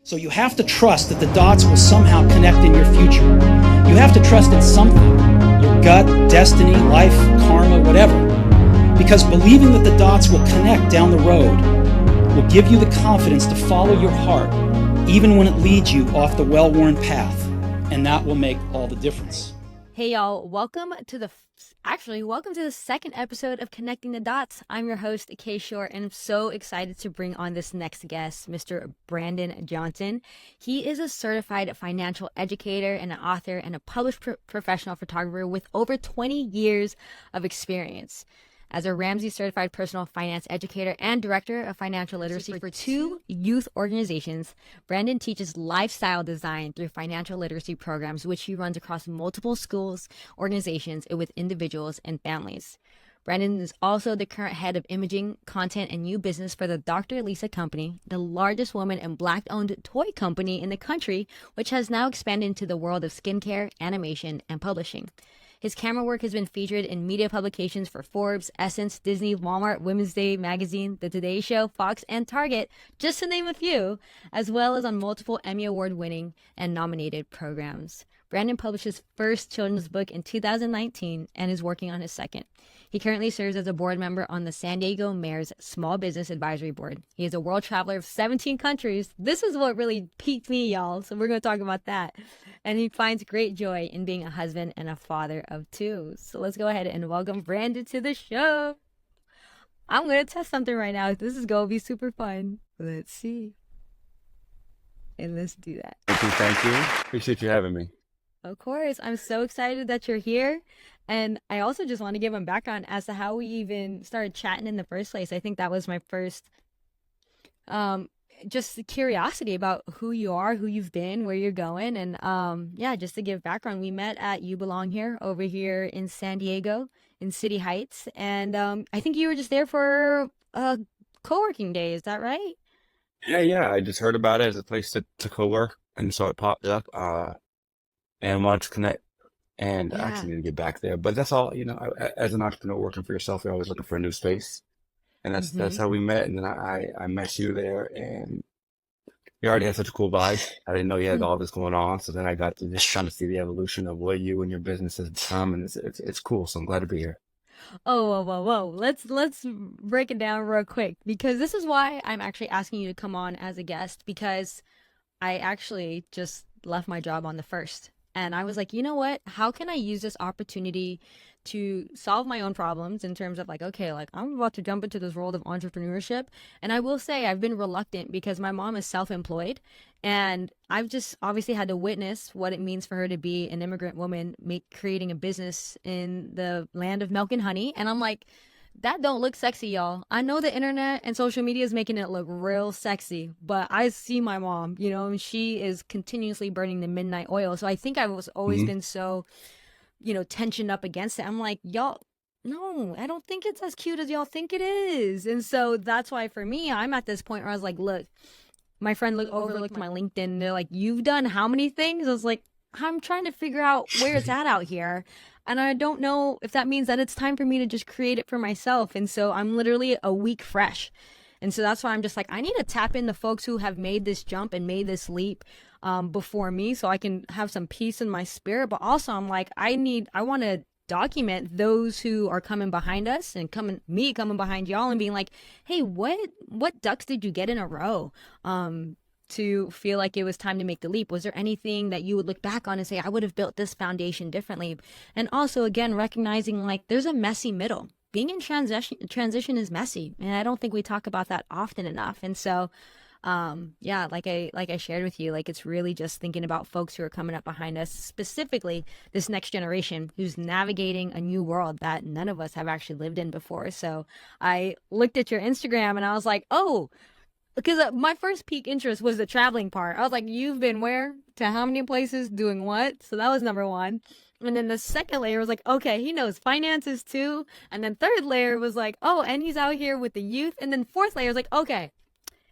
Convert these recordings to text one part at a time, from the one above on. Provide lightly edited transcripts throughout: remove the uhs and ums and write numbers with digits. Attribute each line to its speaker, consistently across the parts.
Speaker 1: So you have to trust that the dots will somehow connect in your future. You have to trust in something, your gut, destiny, life, karma, whatever. Because believing that the dots will connect down the road will give you the confidence to follow your heart, even when it leads you off the well-worn path. And that will make all the difference.
Speaker 2: Hey y'all, welcome to the second episode of Connecting the Dots. I'm your host, K.Short, and I'm so excited to bring on this next guest, Mr. Brandon Johnson. He is a certified financial educator and an author and a published professional photographer with over 20 years of experience. As a Ramsey certified personal finance educator and director of financial literacy for two youth organizations, Brandon teaches lifestyle design through financial literacy programs, which he runs across multiple schools, organizations, and with individuals and families. Brandon is also the current head of imaging, content, and new business for the Dr. Lisa Company, the largest woman and Black-owned toy company in the country, which has now expanded into the world of skincare, animation, and publishing. His camera work has been featured in media publications for Forbes, Essence, Disney, Walmart, Women's Day Magazine, The Today Show, Fox, and Target, just to name a few, as well as on multiple Emmy Award-winning and nominated programs. Brandon published his first children's book in 2019 and is working on his second. He currently serves as a board member on the San Diego Mayor's Small Business Advisory Board. He is a world traveler of 17 countries. This is what really piqued me, y'all, so we're going to talk about that. And he finds great joy in being a husband and a father of two. So let's go ahead and welcome Brandon to the show. I'm going to test something right now. This is going to be super fun. Let's see. And let's do that.
Speaker 3: Thank you. Appreciate you having me.
Speaker 2: Of course. I'm so excited that you're here. And I also just want to give him background as to how we even started chatting in the first place. I think that was my first just curiosity about who you are, who you've been, where you're going. And yeah, just to give background, we met at You Belong Here over here in San Diego in City Heights. And I think you were just there for a co-working day. Is that right?
Speaker 3: Yeah. I just heard about it as a place to co-work, and so it popped up and wanted to connect. And I actually need to get back there. But that's all, as an entrepreneur working for yourself, you're always looking for a new space. And that's how we met. And then I met you there, and you already had such a cool vibe. I didn't know you had all this going on. So then I got to just trying to see the evolution of what you and your business has become. And it's cool. So I'm glad to be here.
Speaker 2: Oh, whoa. Let's break it down real quick, because this is why I'm actually asking you to come on as a guest, because I actually just left my job on the 1st. And I was like, you know what? How can I use this opportunity to solve my own problems in terms of I'm about to jump into this world of entrepreneurship. And I will say I've been reluctant because my mom is self-employed, and I've just obviously had to witness what it means for her to be an immigrant woman creating a business in the land of milk and honey. And I'm like, that don't look sexy, y'all. I know the internet and social media is making it look real sexy, but I see my mom, and she is continuously burning the midnight oil. So I think I was always been so, tensioned up against it. I'm like, y'all, no, I don't think it's as cute as y'all think it is. And so that's why for me, I'm at this point where I was like, look, my friend overlooked my LinkedIn. They're like, you've done how many things? I was like, I'm trying to figure out where it's at out here. And I don't know if that means that it's time for me to just create it for myself. And so I'm literally a week fresh. And so that's why I'm just like, I need to tap in the folks who have made this jump and made this leap before me, so I can have some peace in my spirit. But also I'm like, I want to document those who are coming behind us and coming behind y'all and being like, hey, what ducks did you get in a row? To feel like it was time to make the leap? Was there anything that you would look back on and say, I would have built this foundation differently? And also, again, recognizing there's a messy middle. Being in transition is messy, and I don't think we talk about that often enough. And so, yeah, like I shared with you, it's really just thinking about folks who are coming up behind us, specifically this next generation who's navigating a new world that none of us have actually lived in before. So I looked at your Instagram and I was like, oh, because my first peak interest was the traveling part. I was like, you've been where, to how many places, doing what? So that was number one. And then the second layer was like, okay, he knows finances too. And then third layer was like, oh, and he's out here with the youth. And then fourth layer was like, okay,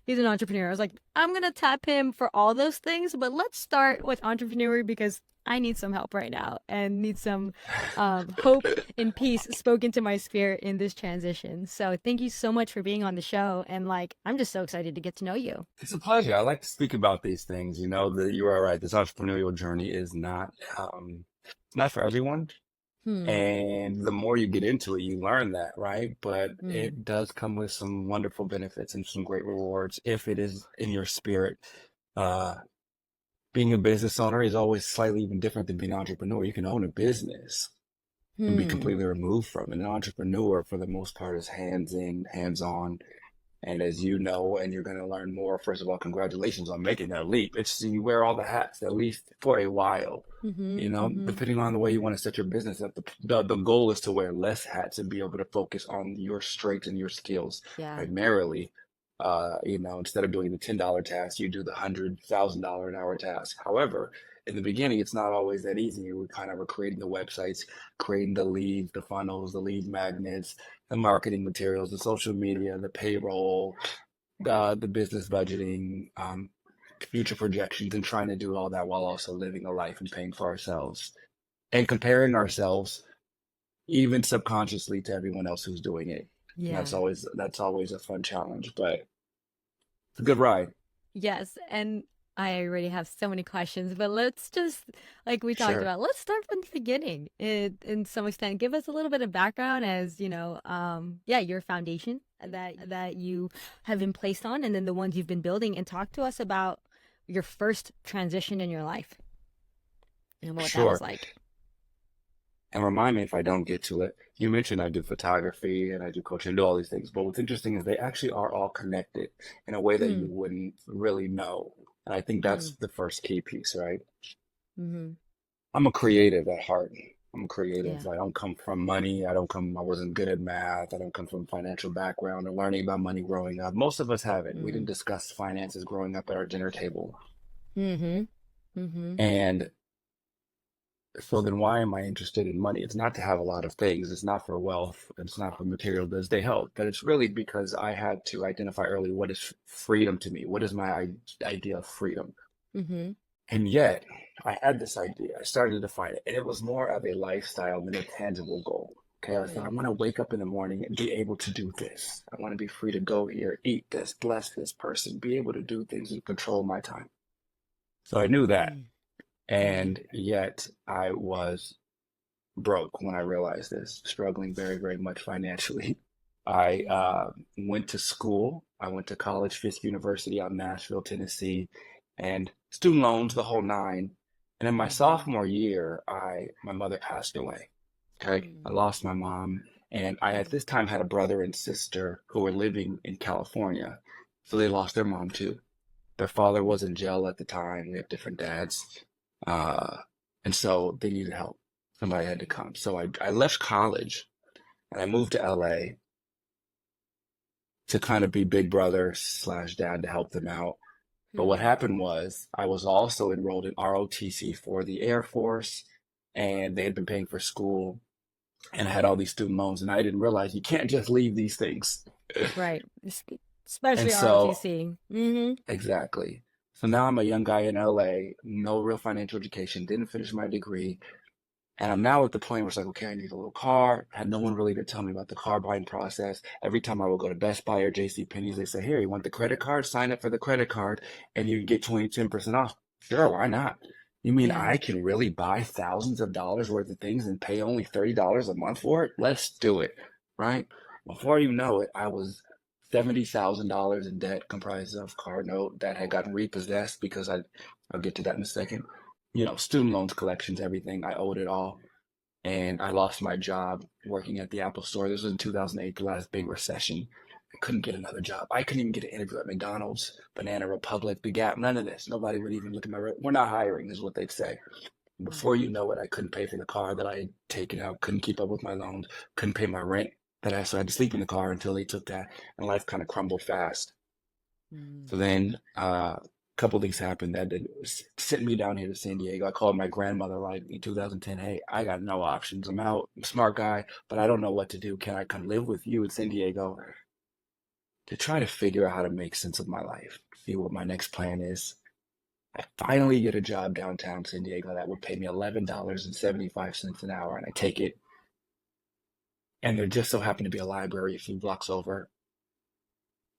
Speaker 2: he's an entrepreneur. I was like, I'm going to tap him for all those things, but let's start with entrepreneur because I need some help right now and need some hope and peace spoken to my spirit in this transition. So thank you so much for being on the show. And like, I'm just so excited to get to know you.
Speaker 3: It's a pleasure. I like to speak about these things. You know, that you are right. This entrepreneurial journey is it's not for everyone.
Speaker 2: Hmm.
Speaker 3: And the more you get into it, you learn that, right? But
Speaker 2: Hmm.
Speaker 3: it does come with some wonderful benefits and some great rewards if it is in your spirit. Uh, Being a business owner is always slightly even different than being an entrepreneur. You can own a business and be
Speaker 2: Hmm.
Speaker 3: completely removed from it. An entrepreneur, for the most part, is hands in, hands on. And as you know, and you're going to learn more, first of all, congratulations on making that leap. It's you wear all the hats, at least for a while.
Speaker 2: Mm-hmm.
Speaker 3: You know,
Speaker 2: Mm-hmm.
Speaker 3: depending on the way you want to set your business up, the goal is to wear less hats and be able to focus on your strengths and your skills
Speaker 2: Yeah.
Speaker 3: primarily. You know, instead of doing the $10 task, you do the $100,000 an hour task. However, in the beginning, it's not always that easy. We kind of were creating the websites, creating the leads, the funnels, the lead magnets, the marketing materials, the social media, the payroll, the business budgeting, future projections, and trying to do all that while also living a life and paying for ourselves and comparing ourselves even subconsciously to everyone else who's doing it. And
Speaker 2: Yeah.
Speaker 3: that's always a fun challenge, but it's a good ride.
Speaker 2: Yes, and I already have so many questions, but let's just, like we talked
Speaker 3: Sure.
Speaker 2: about, let's start from the beginning. In some extent, give us a little bit of background as, yeah, your foundation that you have been placed on, and then the ones you've been building, and talk to us about your first transition in your life and what that was
Speaker 3: Sure.
Speaker 2: like.
Speaker 3: And remind me if I don't get to it. You mentioned I do photography and I do coaching, I do all these things, but what's interesting is they actually are all connected in a way that
Speaker 2: Hmm.
Speaker 3: you wouldn't really know. And I think
Speaker 2: Hmm.
Speaker 3: that's the first key piece, right?
Speaker 2: Mm-hmm.
Speaker 3: I'm a creative at heart. I'm a creative.
Speaker 2: Yeah.
Speaker 3: I don't come from money. I wasn't good at math. I don't come from a financial background or learning about money growing up. Most of us haven't. We
Speaker 2: Mm-hmm.
Speaker 3: didn't discuss finances growing up at our dinner table.
Speaker 2: Mm-hmm. Mm-hmm.
Speaker 3: And so then why am I interested in money? It's not to have a lot of things. It's not for wealth. It's not for material goods. They help, but it's really because I had to identify early what is freedom to me? What is my idea of freedom?
Speaker 2: Mm-hmm.
Speaker 3: And yet I had this idea. I started to define it, and it was more of a lifestyle than a tangible goal. Okay, I thought I want to wake up in the morning and be able to do this. I want to be free to go here, eat this, bless this person, be able to do things and control my time. So I knew that.
Speaker 2: Mm-hmm. Yeah.
Speaker 3: And yet I was broke when I realized this, struggling very, very much financially. I went to school. I went to college, Fisk University out in Nashville, Tennessee, and student loans, the whole nine. And in my
Speaker 2: Mm-hmm.
Speaker 3: sophomore year, my mother passed away. Okay, I
Speaker 2: Mm-hmm.
Speaker 3: lost my mom, and I at this time had a brother and sister who were living in California, so they lost their mom too. Their father was in jail at the time. We have different dads, uh, and so they needed help. Somebody had to come. So I left college and I moved to LA to kind of be big brother slash dad to help them out. But what
Speaker 2: Hmm.
Speaker 3: happened was I was also enrolled in ROTC for the Air Force, and they had been paying for school, and I had all these student loans, and I didn't realize you can't just leave these things.
Speaker 2: Right.
Speaker 3: And
Speaker 2: Especially
Speaker 3: so,
Speaker 2: ROTC. Mm-hmm.
Speaker 3: exactly. So now I'm a young guy in LA, no real financial education, didn't finish my degree. And I'm now at the point where it's like, okay, I need a little car. I had no one really to tell me about the car buying process. Every time I would go to Best Buy or JC Penney's, they say, here, you want the credit card? Sign up for the credit card and you can get 10% off. Sure, why not? You mean
Speaker 2: Yeah.
Speaker 3: I can really buy thousands of dollars worth of things and pay only $30 a month for it? Let's do it, right? Before you know it, I was $70,000 in debt, comprised of car note that had gotten repossessed because I'll get to that in a second. You know, student loans, collections, everything. I owed it all. And I lost my job working at the Apple store. This was in 2008, the last big recession. I couldn't get another job. I couldn't even get an interview at McDonald's, Banana Republic, The Gap, none of this. Nobody would even look at we're not hiring, is what they'd say. Before you know it, I couldn't pay for the car that I had taken out, couldn't keep up with my loans, couldn't pay my rent that so I had to sleep in the car until they took that, and life kind of crumbled fast.
Speaker 2: Mm.
Speaker 3: So then a couple things happened that sent me down here to San Diego. I called my grandmother like in 2010. Hey, I got no options. I'm out. I'm a smart guy, but I don't know what to do. Can I come live with you in San Diego to try to figure out how to make sense of my life, see what my next plan is? I finally get a job downtown San Diego that would pay me $11.75 an hour, and I take it. And there just so happened to be a library a few blocks over.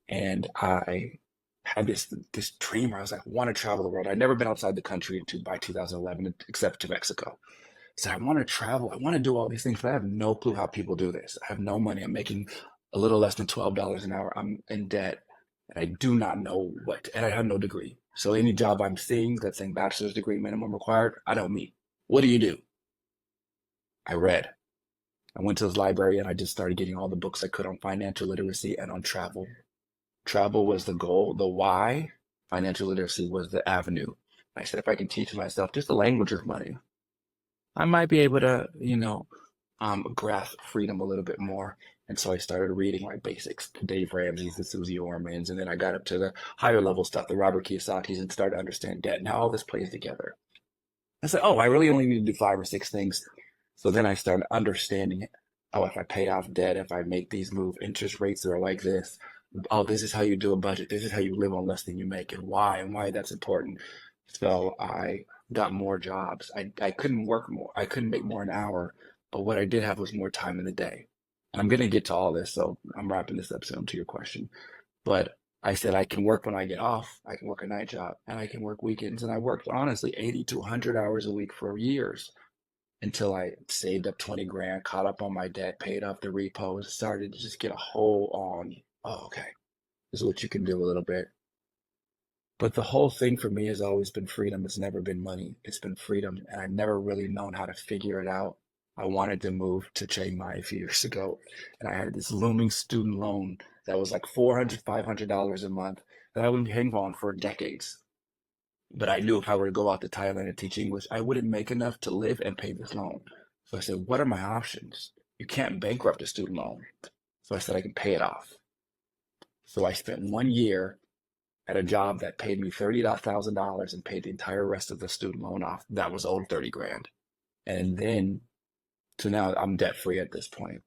Speaker 3: And I had this dream where I was like, I want to travel the world. I'd never been outside the country by 2011, except to Mexico. So I want to travel. I want to do all these things, but I have no clue how people do this. I have no money. I'm making a little less than $12 an hour. I'm in debt, and I do not know what, and I have no degree. So any job I'm seeing that's saying bachelor's degree minimum required, I don't meet. What do? I read. I went to this library and I just started getting all the books I could on financial literacy and on travel. Travel was the goal. The why, financial literacy was the avenue. I said, if I can teach myself just the language of money, I might be able to, grasp freedom a little bit more. And so I started reading my basics, Dave Ramsey's, the Susie Ormans, and then I got up to the higher level stuff, the Robert Kiyosaki's, and started to understand debt. Now all this plays together. I said, oh, I really only need to do 5 or 6 things. So then I started understanding it. Oh, if I pay off debt, if I make these moves, interest rates are like this. Oh, this is how you do a budget. This is how you live on less than you make, and why that's important. So I got more jobs. I couldn't work more. I couldn't make more an hour, but what I did have was more time in the day. And I'm going to get to all this, so I'm wrapping this up soon to your question. But I said I can work when I get off. I can work a night job, and I can work weekends. And I worked, honestly, 80 to 100 hours a week for years until I saved up 20 grand, caught up on my debt, paid off the repos, started to just get a hold on, oh, okay, this is what you can do a little bit. But the whole thing for me has always been freedom. It's never been money. It's been freedom. And I've never really known how to figure it out. I wanted to move to Chiang Mai a few years ago, and I had this looming student loan that was like $400, $500 a month that I would be hanging on for decades. But I knew if I were to go out to Thailand and teach English, I wouldn't make enough to live and pay this loan. So I said, what are my options? You can't bankrupt a student loan. So I said, I can pay it off. So I spent 1 year at a job that paid me $30,000 and paid the entire rest of the student loan off. That was owed 30 grand. And then, so now I'm debt free at this point.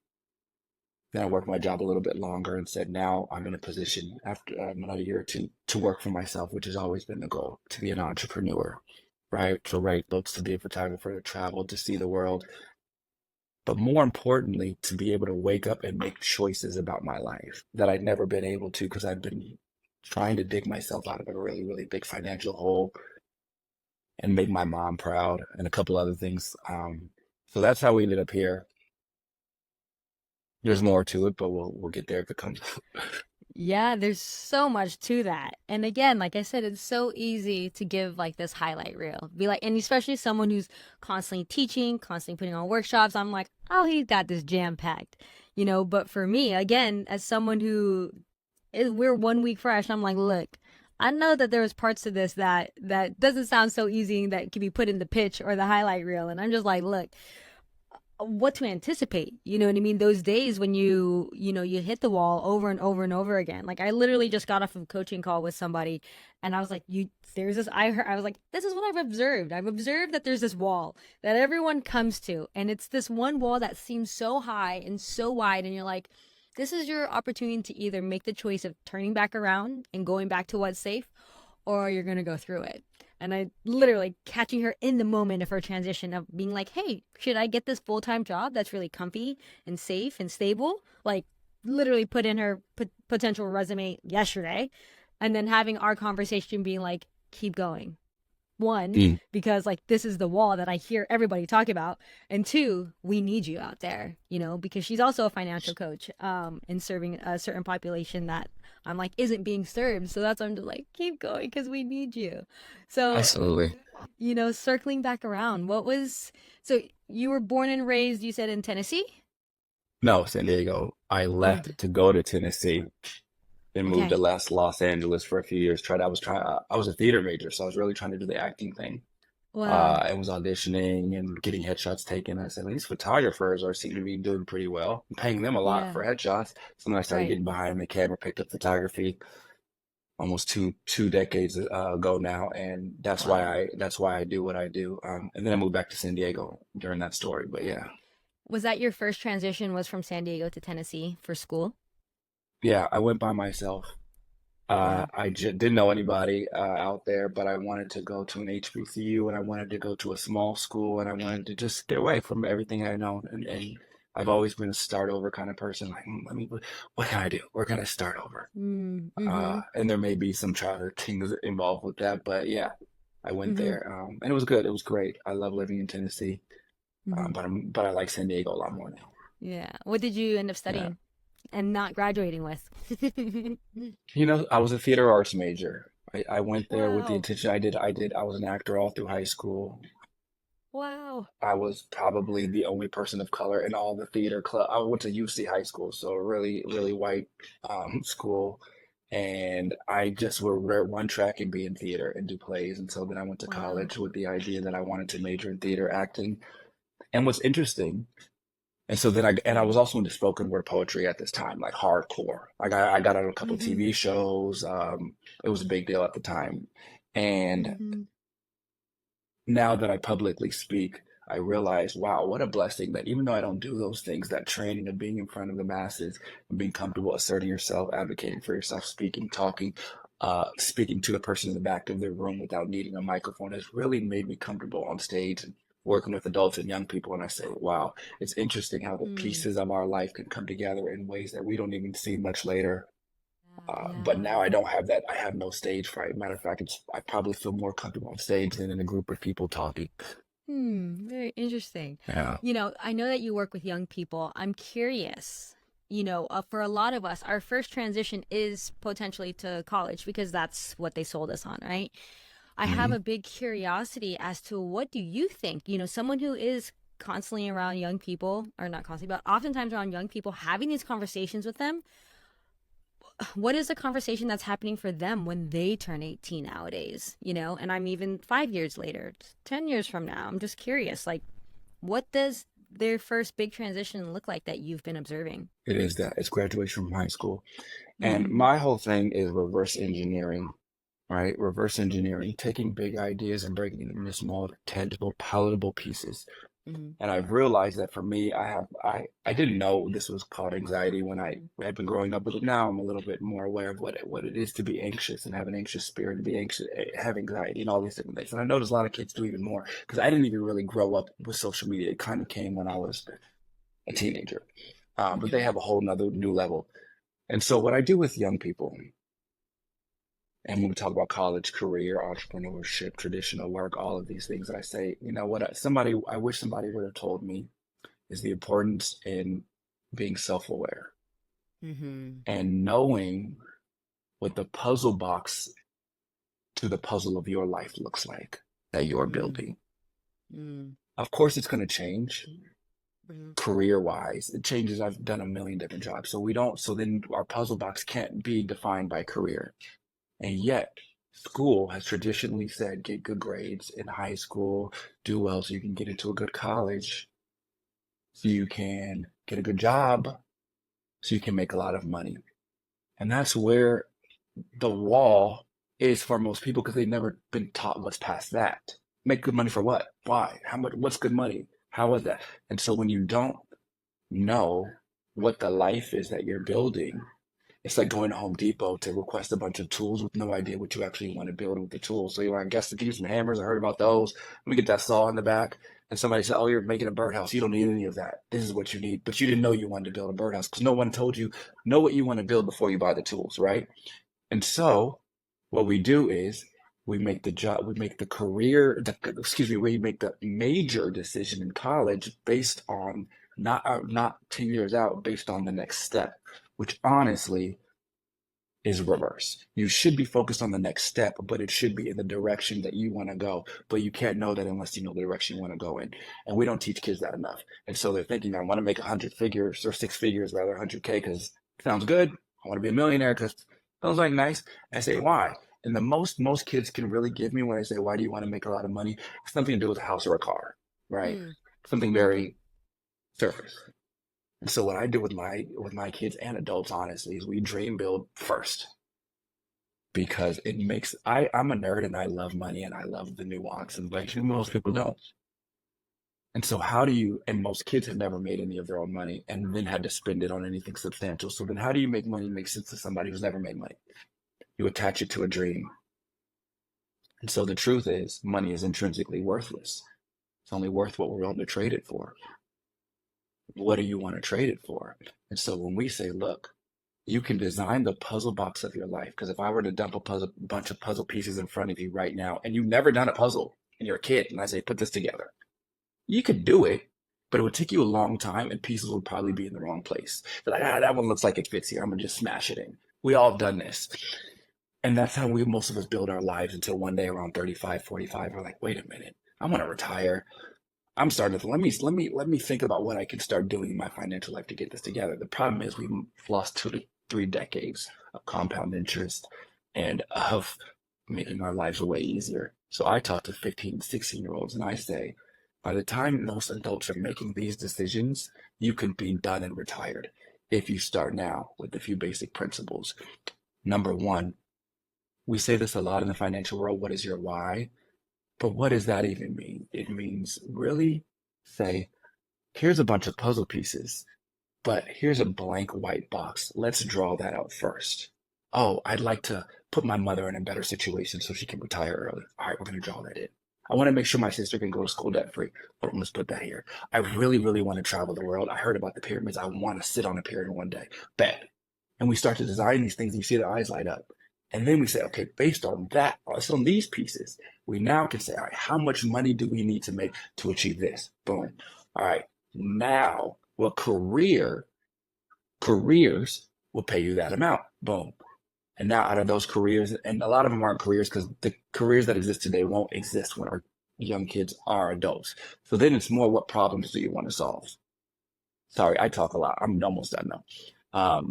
Speaker 3: Then I worked my job a little bit longer and said, now I'm in a position after another year or two to work for myself, which has always been the goal, to be an entrepreneur, right? To write books, to be a photographer, to travel, to see the world. But more importantly, to be able to wake up and make choices about my life that I'd never been able to because I've been trying to dig myself out of a really, really big financial hole and make my mom proud and a couple other things. So that's how we ended up here. There's more to it, but we'll get there if it comes.
Speaker 2: Yeah, there's so much to that. And again, like I said, it's so easy to give like this highlight reel. Be like, and especially someone who's constantly teaching, constantly putting on workshops, I'm like, oh, he's got this jam packed, but for me, again, as someone who we're 1 week fresh, I'm like, look, I know that there was parts to this that doesn't sound so easy that can be put in the pitch or the highlight reel. And I'm just like, look, what to anticipate, you know what I mean? Those days when you hit the wall over and over and over again. Like I literally just got off of a coaching call with somebody and I was like, I was like, this is what I've observed. I've observed that there's this wall that everyone comes to, and it's this one wall that seems so high and so wide, and you're like, this is your opportunity to either make the choice of turning back around and going back to what's safe, or you're going to go through it. And I literally catching her in the moment of her transition of being like, hey, should I get this full-time job that's really comfy and safe and stable? Like literally put in her potential resume yesterday, and then having our conversation being like, keep going. One, because like this is the wall that I hear everybody talk about. And two, we need you out there, because she's also a financial coach and serving a certain population that I'm like isn't being served. So that's why I'm just like, keep going because we need you. So
Speaker 3: Absolutely.
Speaker 2: Circling back around, so you were born and raised, you said, in Tennessee?
Speaker 3: No, San Diego. I left to go to Tennessee. Then moved to Los Angeles for a few years. I was a theater major, so I was really trying to do the acting thing.
Speaker 2: Wow.
Speaker 3: I was auditioning and getting headshots taken. I said, these photographers seem to be doing pretty well. I'm paying them a lot for headshots. So then I started getting behind the camera, picked up photography almost two decades ago now, and that's why I do what I do. And then I moved back to San Diego during that story. But yeah.
Speaker 2: Was that your first transition? Was from San Diego to Tennessee for school?
Speaker 3: Yeah, I went by myself.
Speaker 2: Yeah.
Speaker 3: Didn't know anybody out there, but I wanted to go to an HBCU and I wanted to go to a small school and I wanted to just get away from everything I know. And I've always been a start over kind of person. Like, let me, what can I do? Where can I start over?
Speaker 2: Mm-hmm.
Speaker 3: And there may be some childhood things involved with that, but yeah, I went
Speaker 2: Mm-hmm.
Speaker 3: there, and it was good. It was great. I love living in Tennessee,
Speaker 2: Mm-hmm.
Speaker 3: but I like San Diego a lot more now.
Speaker 2: Yeah. What did you end up
Speaker 3: Yeah.
Speaker 2: studying and not graduating with?
Speaker 3: I was a theater arts major. I went there with the
Speaker 2: Wow.
Speaker 3: intention. I was an actor all through high school.
Speaker 2: Wow.
Speaker 3: I was probably the only person of color in all the theater club. I went to UC high school, so a really, really white school. And I just would run track and be in theater and do plays. And so then I went to
Speaker 2: Wow.
Speaker 3: college with the idea that I wanted to major in theater acting. And what's interesting, and so then I was also into spoken word poetry at this time, like hardcore. Like I got on a couple
Speaker 2: Mm-hmm.
Speaker 3: TV shows. It was a big deal at the time. And
Speaker 2: Mm-hmm.
Speaker 3: now that I publicly speak, I realize, wow, what a blessing that even though I don't do those things, that training of being in front of the masses and being comfortable asserting yourself, advocating for yourself, speaking, talking, speaking to the person in the back of the room without needing a microphone has really made me comfortable on stage and working with adults and young people. And I say, wow, it's interesting how the
Speaker 2: Mm.
Speaker 3: pieces of our life can come together in ways that we don't even see much later. But
Speaker 2: Yeah.
Speaker 3: now I don't have that. I have no stage fright. Matter of fact, I probably feel more comfortable on stage than in a group of people talking.
Speaker 2: Very interesting.
Speaker 3: Yeah.
Speaker 2: I know that you work with young people. I'm curious, for a lot of us, our first transition is potentially to college because that's what they sold us on, right? I have
Speaker 3: Hmm.
Speaker 2: a big curiosity as to what do you think, someone who is constantly around young people, or not constantly, but oftentimes around young people, having these conversations with them, what is the conversation that's happening for them when they turn 18 nowadays, and I'm even 5 years later, 10 years from now. I'm just curious, like, what does their first big transition look like that you've been observing?
Speaker 3: It is that. It's graduation from high school. And
Speaker 2: Mm-hmm.
Speaker 3: my whole thing is reverse engineering, right? Reverse engineering, taking big ideas and breaking them into small, tangible, palatable pieces.
Speaker 2: Mm-hmm.
Speaker 3: And I've realized that for me, I didn't know this was called anxiety when I had been growing up with it. Now I'm a little bit more aware of what it is to be anxious and have an anxious spirit and be anxious, have anxiety and all these different things. And I notice a lot of kids do even more because I didn't even really grow up with social media. It kind of came when I was a teenager. But they
Speaker 2: Mm-hmm.
Speaker 3: have a whole nother new level. And so what I do with young people, and when we talk about college, career, entrepreneurship, traditional work, all of these things, I say, you know what, I wish somebody would have told me is the importance in being self-aware
Speaker 2: Mm-hmm.
Speaker 3: and knowing what the puzzle box to the puzzle of your life looks like that you're building.
Speaker 2: Mm-hmm.
Speaker 3: Of course, it's going to change
Speaker 2: Mm-hmm.
Speaker 3: career-wise. It changes. I've done a million different jobs. So then our puzzle box can't be defined by career. And yet, school has traditionally said get good grades in high school, do well so you can get into a good college, so you can get a good job, so you can make a lot of money. And that's where the wall is for most people because they've never been taught what's past that. Make good money for what? Why? How much? What's good money? How is that? And so when you don't know what the life is that you're building, it's like going to Home Depot to request a bunch of tools with no idea what you actually want to build with the tools. So you want to guess the keys and hammers. I heard about those. Let me get that saw in the back. And somebody said, oh, you're making a birdhouse. You don't need any of that. This is what you need. But you didn't know you wanted to build a birdhouse because no one told you, know what you want to build before you buy the tools, right? And so what we do is we make the job, we make the career, we make the major decision in college based on not 10 years out, based on the next step, which honestly is reverse. You should be focused on the next step, but it should be in the direction that you want to go. But you can't know that unless you know the direction you want to go in. And we don't teach kids that enough. And so they're thinking, I want to make 100 figures or 6 figures, rather 100K because it sounds good. I want to be a millionaire because it sounds like nice. I say, why? And the most kids can really give me when I say, why do you want to make a lot of money? It's something to do with a house or a car, right?
Speaker 2: Mm-hmm.
Speaker 3: Something very surface. And so what I do with my kids and adults, honestly, is we dream build first because it makes I'm a nerd and I love money and I love the nuance and like most people don't. And so and most kids have never made any of their own money and then had to spend it on anything substantial. So then how do you make money make sense to somebody who's never made money? You attach it to a dream. And so the truth is, money is intrinsically worthless. It's only worth what we're willing to trade it for. What do you want to trade it for? And so when we say, look, you can design the puzzle box of your life. Because if I were to dump a bunch of puzzle pieces in front of you right now, and you've never done a puzzle, and you're a kid, and I say, put this together, you could do it, but it would take you a long time, and pieces would probably be in the wrong place. They're like, that one looks like it fits here. I'm gonna just smash it in. We all have done this. And that's how most of us build our lives until one day around 35, 45, we're like, wait a minute, I want to retire. I'm starting to let me think about what I can start doing in my financial life to get this together. The problem is we've lost 2 to 3 decades of compound interest and of making our lives way easier. So I talk to 15, 16-year-olds and I say, by the time most adults are making these decisions, you can be done and retired if you start now with a few basic principles. Number one, we say this a lot in the financial world, what is your why? But what does that even mean? It means really say, here's a bunch of puzzle pieces, but here's a blank white box. Let's draw that out first. Oh, I'd like to put my mother in a better situation so she can retire early. All right, we're going to draw that in. I want to make sure my sister can go to school debt free. But let's put that here. I really, really want to travel the world. I heard about the pyramids. I want to sit on a pyramid one day. Bet. And we start to design these things. And you see their eyes light up. And then we say, okay, based on that, based on these pieces, we now can say, all right, how much money do we need to make to achieve this? Boom. All right. Now, what careers will pay you that amount? Boom. And now out of those careers, and a lot of them aren't careers because the careers that exist today won't exist when our young kids are adults. So then it's more, what problems do you want to solve? Sorry, I talk a lot. I'm almost done now.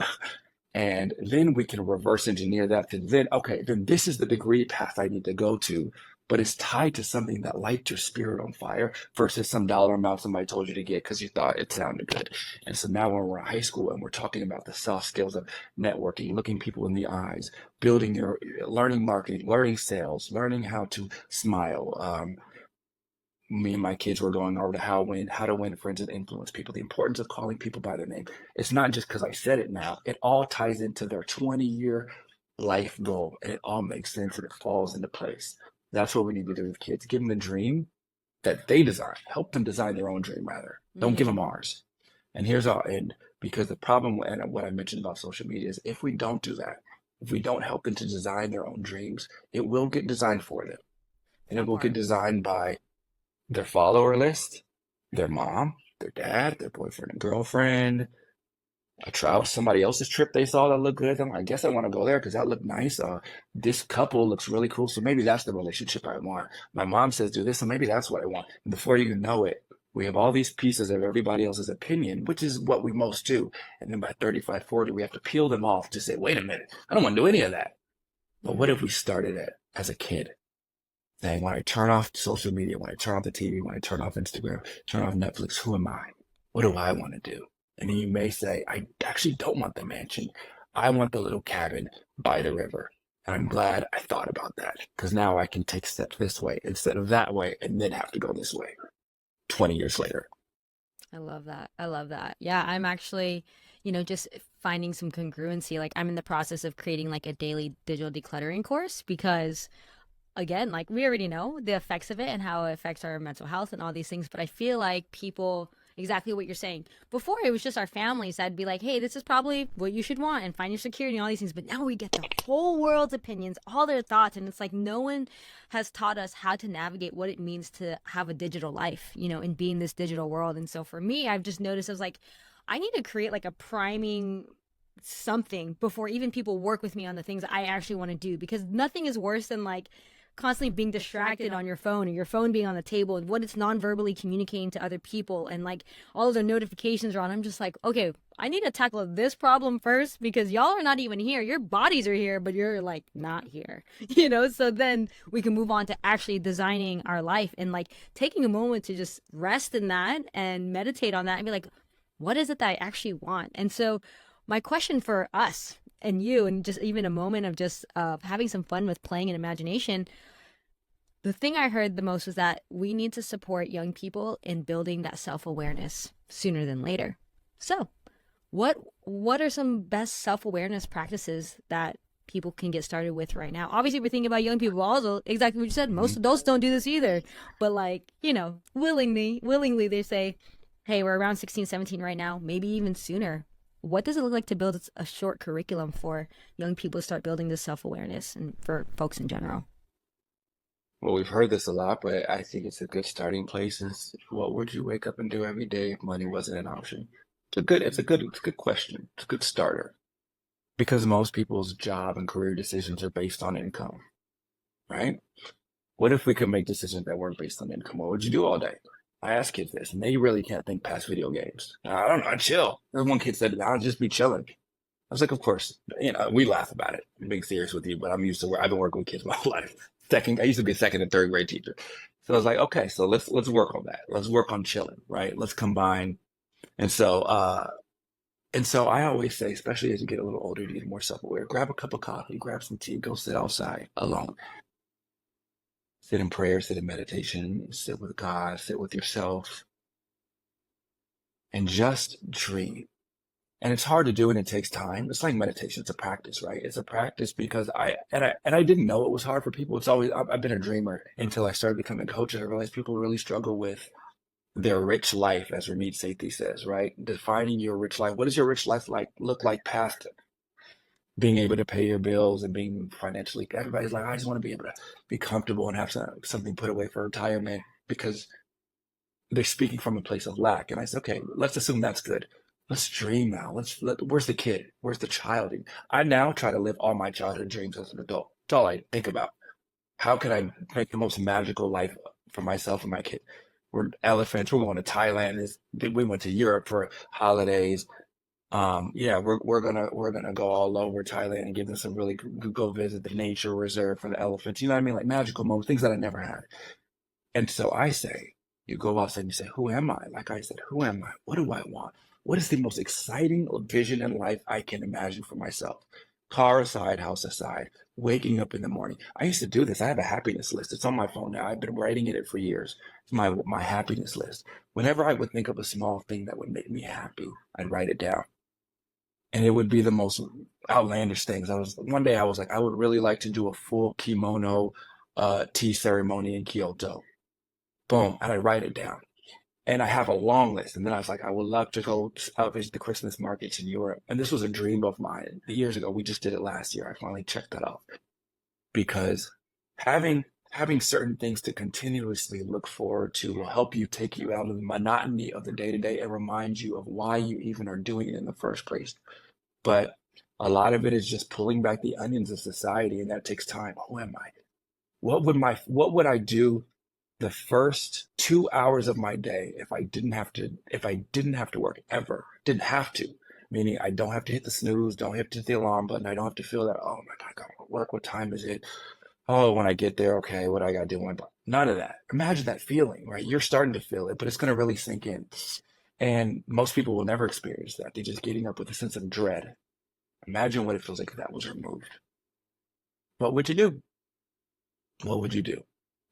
Speaker 3: And then we can reverse engineer that to then, okay, then this is the degree path I need to go to, but it's tied to something that lights your spirit on fire versus some dollar amount somebody told you to get because you thought it sounded good. And so now when we're in high school and we're talking about the soft skills of networking, looking people in the eyes, learning marketing, learning sales, learning how to smile, me and my kids were going over to how to win friends and influence people, the importance of calling people by their name. It's not just because I said it now. It all ties into their 20-year life goal, and it all makes sense and it falls into place. That's what we need to do with kids. Give them the dream that they design. Help them design their own dream, rather. Don't give them ours. And here's our end. Because the problem, and what I mentioned about social media, is if we don't do that, if we don't help them to design their own dreams, it will get designed for them. And it will get designed by their follower list, their mom, their dad, their boyfriend and girlfriend, a travel, somebody else's trip they saw that looked good. I guess I want to go there because that looked nice. This couple looks really cool. So maybe that's the relationship I want. My mom says do this, so maybe that's what I want. And before you know it, we have all these pieces of everybody else's opinion, which is what we most do. And then by 35, 40, we have to peel them off to say, wait a minute, I don't want to do any of that. But what if we started it as a kid? Saying, when I turn off social media, when I turn off the TV, when I turn off Instagram, turn off Netflix, who am I? What do I want to do? And then you may say, I actually don't want the mansion. I want the little cabin by the river. And I'm glad I thought about that because now I can take steps this way instead of that way and then have to go this way 20 years later.
Speaker 2: I love that. I love that. Yeah, I'm actually, just finding some congruency. Like I'm in the process of creating like a daily digital decluttering course because again, like we already know the effects of it and how it affects our mental health and all these things. But I feel like people, exactly what you're saying. Before it was just our families that'd be like, hey, this is probably what you should want and find your security and all these things. But now we get the whole world's opinions, all their thoughts. And it's like no one has taught us how to navigate what it means to have a digital life, and be in this digital world. And so for me, I've just noticed I was like, I need to create like a priming something before even people work with me on the things I actually want to do, because nothing is worse than like constantly being distracted on your phone or your phone being on the table and what it's non-verbally communicating to other people and like all of the notifications are on. I'm just like, okay, I need to tackle this problem first because y'all are not even here. Your bodies are here, but you're like not here, so then we can move on to actually designing our life and like taking a moment to just rest in that and meditate on that and be like, what is it that I actually want? And so my question for us and you, and just even a moment of just having some fun with playing and imagination, the thing I heard the most was that we need to support young people in building that self-awareness sooner than later. So what are some best self-awareness practices that people can get started with right now? Obviously, we're thinking about young people also, exactly what you said. Most adults don't do this either. But like, willingly they say, hey, we're around 16, 17 right now, maybe even sooner. What does it look like to build a short curriculum for young people to start building this self-awareness and for folks in general?
Speaker 3: Well, we've heard this a lot, but I think it's a good starting place is what would you wake up and do every day if money wasn't an option? It's a good question. It's a good starter because most people's job and career decisions are based on income, right? What if we could make decisions that weren't based on income? What would you do all day? I ask kids this, and they really can't think past video games. I don't know, I chill. There's one kid said, I'll just be chilling. I was like, of course, we laugh about it. I'm being serious with you, but I'm used to where I've been working with kids my whole life. I used to be a second and third grade teacher. So I was like, okay, so let's work on that. Let's work on chilling, right? Let's combine. And so, I always say, especially as you get a little older, you get more self-aware. Grab a cup of coffee, grab some tea, go sit outside alone. Sit in prayer, sit in meditation, sit with God, sit with yourself, and just dream. And it's hard to do and it takes time. It's like meditation. It's a practice, right? It's a practice because I didn't know it was hard for people. I've been a dreamer until I started becoming a coach. And I realized people really struggle with their rich life, as Ramit Sethi says, right? Defining your rich life. What does your rich life look like past being able to pay your bills and being financially? Everybody's like, I just want to be able to be comfortable and have something put away for retirement because they're speaking from a place of lack. And I said, okay, let's assume that's good. Let's dream now. Where's the kid? Where's the child? I now try to live all my childhood dreams as an adult. That's all I think about. How can I make the most magical life for myself and my kid? We're elephants. We're going to Thailand. We went to Europe for holidays. We're gonna go all over Thailand and give them some really go visit the nature reserve for the elephants. You know what I mean? Like magical moments, things that I never had. And so I say, you go outside and you say, who am I? Like I said, who am I? What do I want? What is the most exciting vision in life I can imagine for myself? Car aside, house aside, waking up in the morning. I used to do this. I have a happiness list. It's on my phone now. I've been writing it for years. It's my happiness list. Whenever I would think of a small thing that would make me happy, I'd write it down. And it would be the most outlandish things. One day I was like, I would really like to do a full kimono tea ceremony in Kyoto. Boom, and I write it down. And I have a long list. And then I was like, I would love to go out visit the Christmas markets in Europe. And this was a dream of mine years ago. We just did it last year. I finally checked that off. Because having certain things to continuously look forward to will help you take you out of the monotony of the day-to-day and remind you of why you even are doing it in the first place. But a lot of it is just pulling back the onions of society, and that takes time. Who am I? What would I do the first 2 hours of my day if I didn't have to work ever? Didn't have to. Meaning I don't have to hit the snooze, don't have to hit the alarm button. I don't have to feel that, oh my God, I gotta work. What time is it? Oh, when I get there, okay, what I gotta do? None of that. Imagine that feeling, right? You're starting to feel it, but it's gonna really sink in. And most people will never experience that. They're just getting up with a sense of dread. Imagine what it feels like if that was removed. What would you do? What would you do?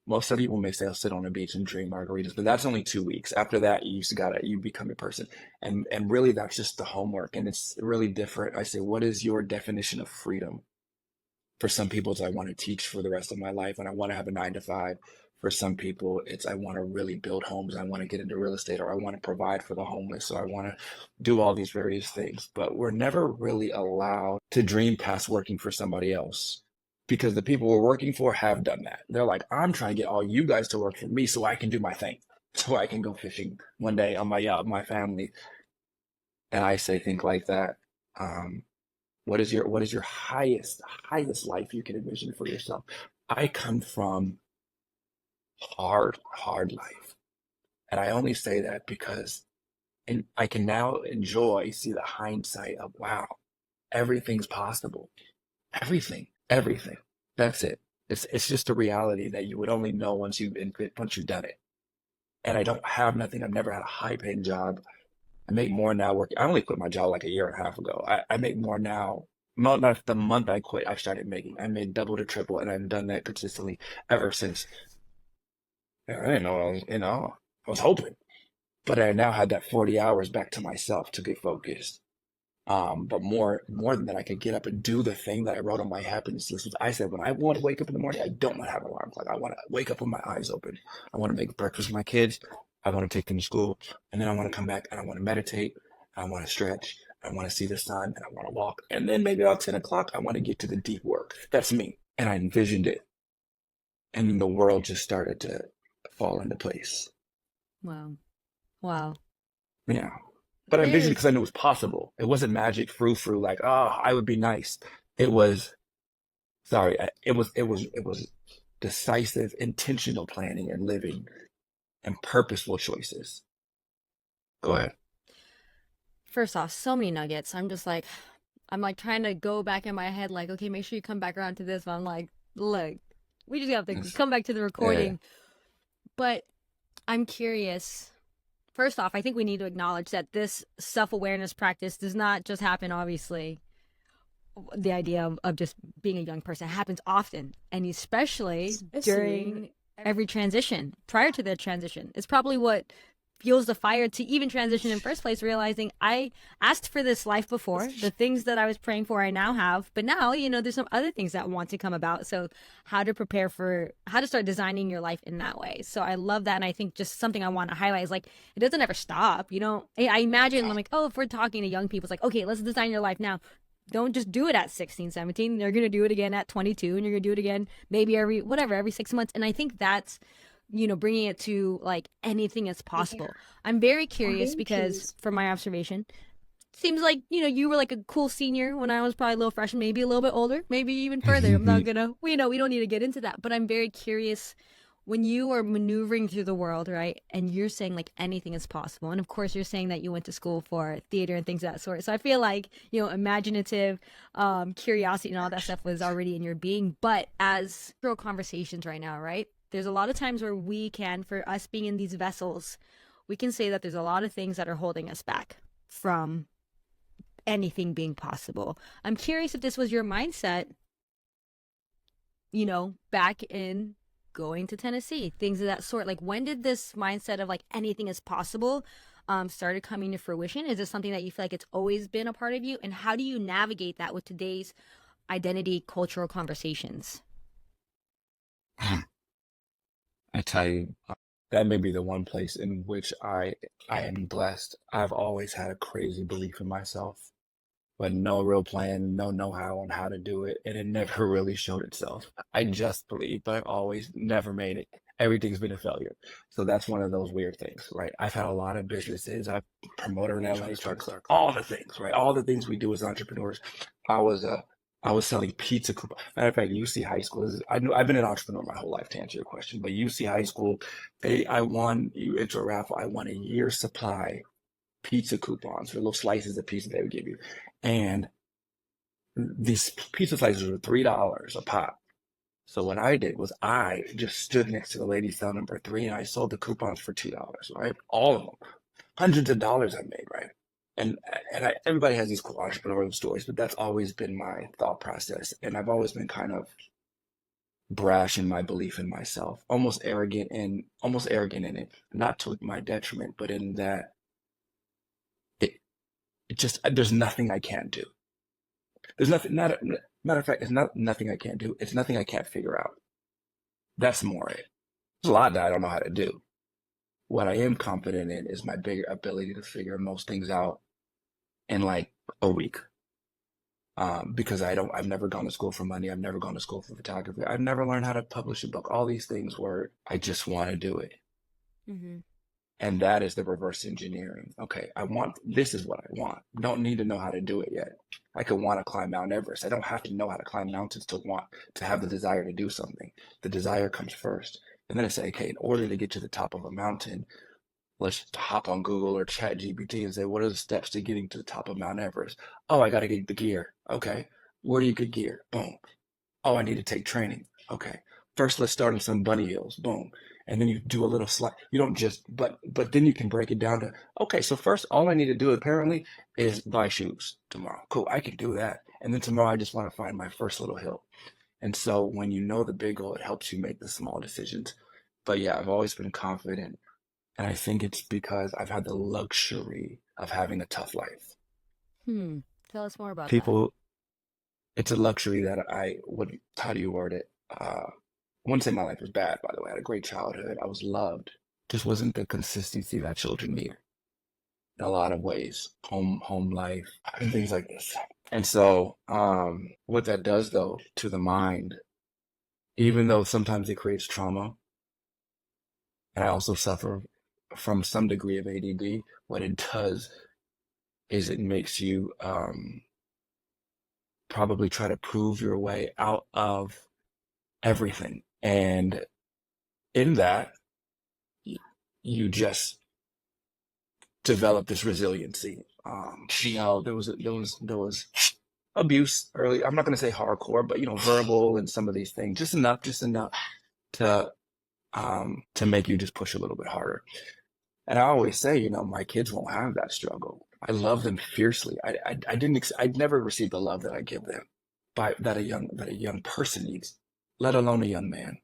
Speaker 3: Most of people may say, I'll sit on a beach and drink margaritas, but that's only 2 weeks. After that, you become a person. And really, that's just the homework. And it's really different. I say, what is your definition of freedom? For some people, it's I want to teach for the rest of my life and I want to have a 9 to 5. For some people, it's I want to really build homes. I want to get into real estate, or I want to provide for the homeless, or I want to do all these various things. But we're never really allowed to dream past working for somebody else, because the people we're working for have done that. They're like, I'm trying to get all you guys to work for me so I can do my thing, so I can go fishing one day on my yacht with my family. And I say, think like that. What is your highest life you can envision for yourself? I come from hard life. And I only say that because I can now see the hindsight of, wow, everything's possible. Everything. That's it. It's just a reality that you would only know once you've done it. And I don't have nothing. I've never had a high paying job. I make more now working. I only quit my job like a year and a half ago. I make more now. Not the month I quit, I started making. I made double to triple, and I've done that consistently ever since. I didn't know. I was hoping, but I now had that 40 hours back to myself to get focused. But more than that, I could get up and do the thing that I wrote on my happiness list. I said, when I want to wake up in the morning, I don't want to have an alarm clock. I want to wake up with my eyes open. I want to make breakfast for my kids. I want to take them to school. And then I want to come back and I want to meditate. I want to stretch. I want to see the sun and I want to walk. And then maybe about 10 o'clock, I want to get to the deep work. That's me. And I envisioned it. And then the world just started to fall into place.
Speaker 2: Wow. Wow.
Speaker 3: Yeah. But I envisioned it
Speaker 2: There's
Speaker 3: because I knew it was possible. It wasn't magic frou-frou like, oh, I would be nice. It was, it was decisive, intentional planning and living and purposeful choices. Go ahead.
Speaker 2: First off, so many nuggets. I'm like trying to go back in my head, like, okay, make sure you come back around to this. But I'm like, look, we just have to
Speaker 3: It's-
Speaker 2: come back to the
Speaker 3: yeah.
Speaker 2: recording. But I'm curious. First off, I think we need to acknowledge that this self-awareness practice does not just happen, obviously. The idea of just being a young person happens often, and especially during every transition, prior to the transition. It's probably what fuels the fire to even transition in first place, realizing I asked for this life before. The things that I was praying for, I now have. But now, there's some other things that want to come about. So how to start designing your life in that way. So I love that. And I think just something I want to highlight is like, it doesn't ever stop. I imagine, I'm like, oh, if we're talking to young people, it's like, okay, let's design your life now. Don't just do it at 16, 17. They're going to do it again at 22, and you're going to do it again maybe every 6 months. And I think that's, bringing it to like anything is possible. I'm very curious because from my observation, seems like, you were like a cool senior when I was probably a little freshman, maybe a little bit older, maybe even further. I'm not gonna, we don't need to get into that, but I'm very curious when you are maneuvering through the world, right? And you're saying like anything is possible. And of course you're saying that you went to school for theater and things of that sort. So I feel like, imaginative, curiosity and all that stuff was already in your being. But as girl conversations right now, right? There's a lot of times where for us being in these vessels, we can say that there's a lot of things that are holding us back from anything being possible. I'm curious if this was your mindset, back in going to Tennessee, things of that sort. Like, when did this mindset of like anything is possible started coming to fruition? Is this something that you feel like it's always been a part of you? And how do you navigate that with today's identity cultural conversations?
Speaker 3: I tell you, that may be the one place in which I am blessed. I've always had a crazy belief in myself, but no real plan, no know-how on how to do it, and it never really showed itself. I just believe, but I've always never made it. Everything's been a failure. So that's one of those weird things, right? I've had a lot of businesses. I've promoted an LA truck clerk, all the things, right? All the things we do as entrepreneurs. I was selling pizza coupons. Matter of fact, UC High School I've been an entrepreneur my whole life to answer your question, but UC High School, you enter a raffle, I won a year's supply pizza coupons for little slices of pizza they would give you. And these pizza slices were $3 a pop. So what I did was I just stood next to the lady selling number 3 and I sold the coupons for $2, right? All of them. Hundreds of dollars I made, right? And everybody has these cool entrepreneurial stories, but that's always been my thought process. And I've always been kind of brash in my belief in myself, almost arrogant in it, not to my detriment, but in that there's nothing I can't do. There's nothing, matter of fact, it's not nothing I can't do. It's nothing I can't figure out. That's more it. There's a lot that I don't know how to do. What I am confident in is my bigger ability to figure most things out in like a week. Because I've never gone to school for money. I've never gone to school for photography. I've never learned how to publish a book. All these things where I just want to do it.
Speaker 2: Mm-hmm.
Speaker 3: And that is the reverse engineering. Okay, this is what I want. Don't need to know how to do it yet. I could want to climb Mount Everest. I don't have to know how to climb mountains to have the desire to do something. The desire comes first. And then I say, okay, in order to get to the top of a mountain, let's hop on Google or Chat GPT and say, what are the steps to getting to the top of Mount Everest? Oh, I got to get the gear. Okay, where do you get gear? Boom. Oh, I need to take training. Okay, first let's start on some bunny hills. Boom. And then you do a little slide. You don't just, but then you can break it down to, okay, so first all I need to do apparently is buy shoes tomorrow. Cool, I can do that. And then tomorrow I just want to find my first little hill. And so when you know the big goal, it helps you make the small decisions. But yeah, I've always been confident. And I think it's because I've had the luxury of having a tough life.
Speaker 2: Tell us more about that.
Speaker 3: People, it's a luxury that how do you word it? I wouldn't say my life was bad, by the way. I had a great childhood. I was loved. Just wasn't the consistency that children need in a lot of ways. Home life, and things like this. And so, what that does though to the mind, even though sometimes it creates trauma, and I also suffer from some degree of ADD, what it does is it makes you probably try to prove your way out of everything. And in that, you just develop this resiliency. There was abuse early. I'm not going to say hardcore, but verbal and some of these things, just enough to make you just push a little bit harder. And I always say, my kids won't have that struggle. I love them fiercely. I'd never received the love that I give them that a young person needs, let alone a young man.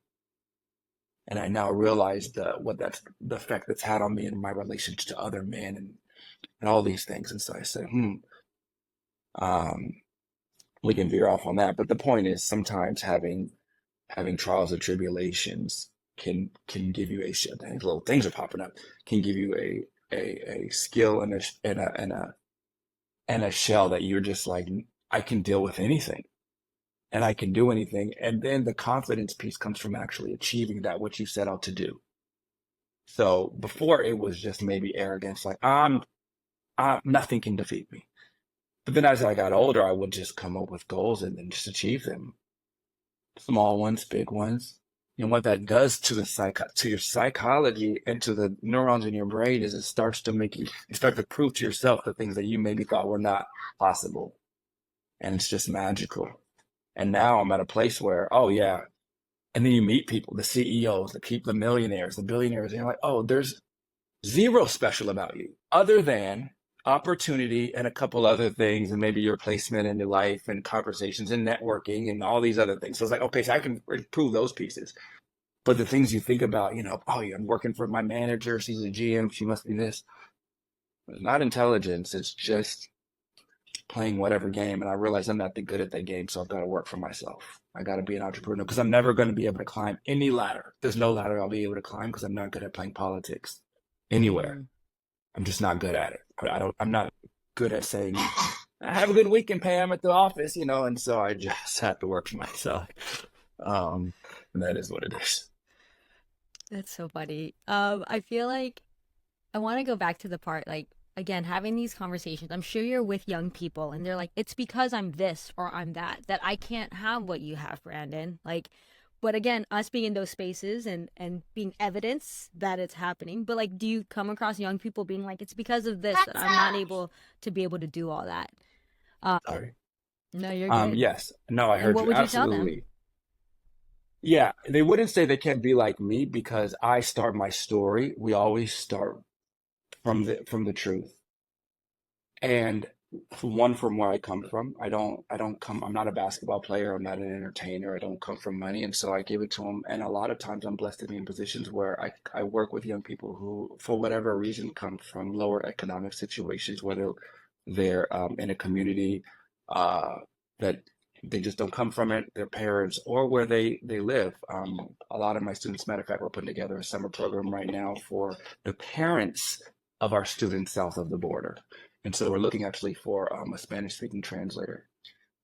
Speaker 3: And I now realize the effect that's had on me in my relationship to other men and all these things. And so I said, we can veer off on that. But the point is sometimes having trials and tribulations can give you little things are popping up, can give you a skill and a shell that you're just like, I can deal with anything. And I can do anything. And then the confidence piece comes from actually achieving that, what you set out to do. So before it was just maybe arrogance, like nothing can defeat me. But then as I got older, I would just come up with goals and then just achieve them. Small ones, big ones. And what that does to your psychology and to the neurons in your brain is it starts to prove to yourself the things that you maybe thought were not possible. And it's just magical. And now I'm at a place where, oh yeah. And then you meet people, the CEOs, the millionaires, the billionaires, and you're like, oh, there's zero special about you other than opportunity and a couple other things, and maybe your placement in your life and conversations and networking and all these other things. So it's like, okay, so I can prove those pieces. But the things you think about, oh, yeah, I'm working for my manager. She's a GM. She must be this. It's not intelligence. It's just playing whatever game. And I realize I'm not that good at that game. So I've got to work for myself. I got to be an entrepreneur because I'm never going to be able to climb any ladder. There's no ladder I'll be able to climb because I'm not good at playing politics anywhere. I'm just not good at it. I'm not good at saying, I have a good weekend, Pam, at the office, and so I just have to work for myself. And that is what it is.
Speaker 2: That's so funny. I feel like I want to go back to the part, like, again, having these conversations. I'm sure you're with young people and they're like, it's because I'm this or I'm that I can't have what you have, Brandon. Like, but again, us being in those spaces and being evidence that it's happening. But like, do you come across young people being like, it's because of this that I'm not able to do all that?
Speaker 3: Sorry.
Speaker 2: No, you're good.
Speaker 3: Yes. No, I heard
Speaker 2: what
Speaker 3: you.
Speaker 2: would you
Speaker 3: Absolutely.
Speaker 2: tell them?
Speaker 3: Yeah, they wouldn't say they can't be like me because I start my story. We always start from the truth. And from where I come from, I'm not a basketball player. I'm not an entertainer. I don't come from money. And so I give it to them. And a lot of times I'm blessed to be in positions where I work with young people who, for whatever reason, come from lower economic situations, whether they're in a community that they just don't come from it, their parents, or where they live. A lot of my students, matter of fact, we're putting together a summer program right now for the parents of our students south of the border. And so we're looking actually for a Spanish-speaking translator.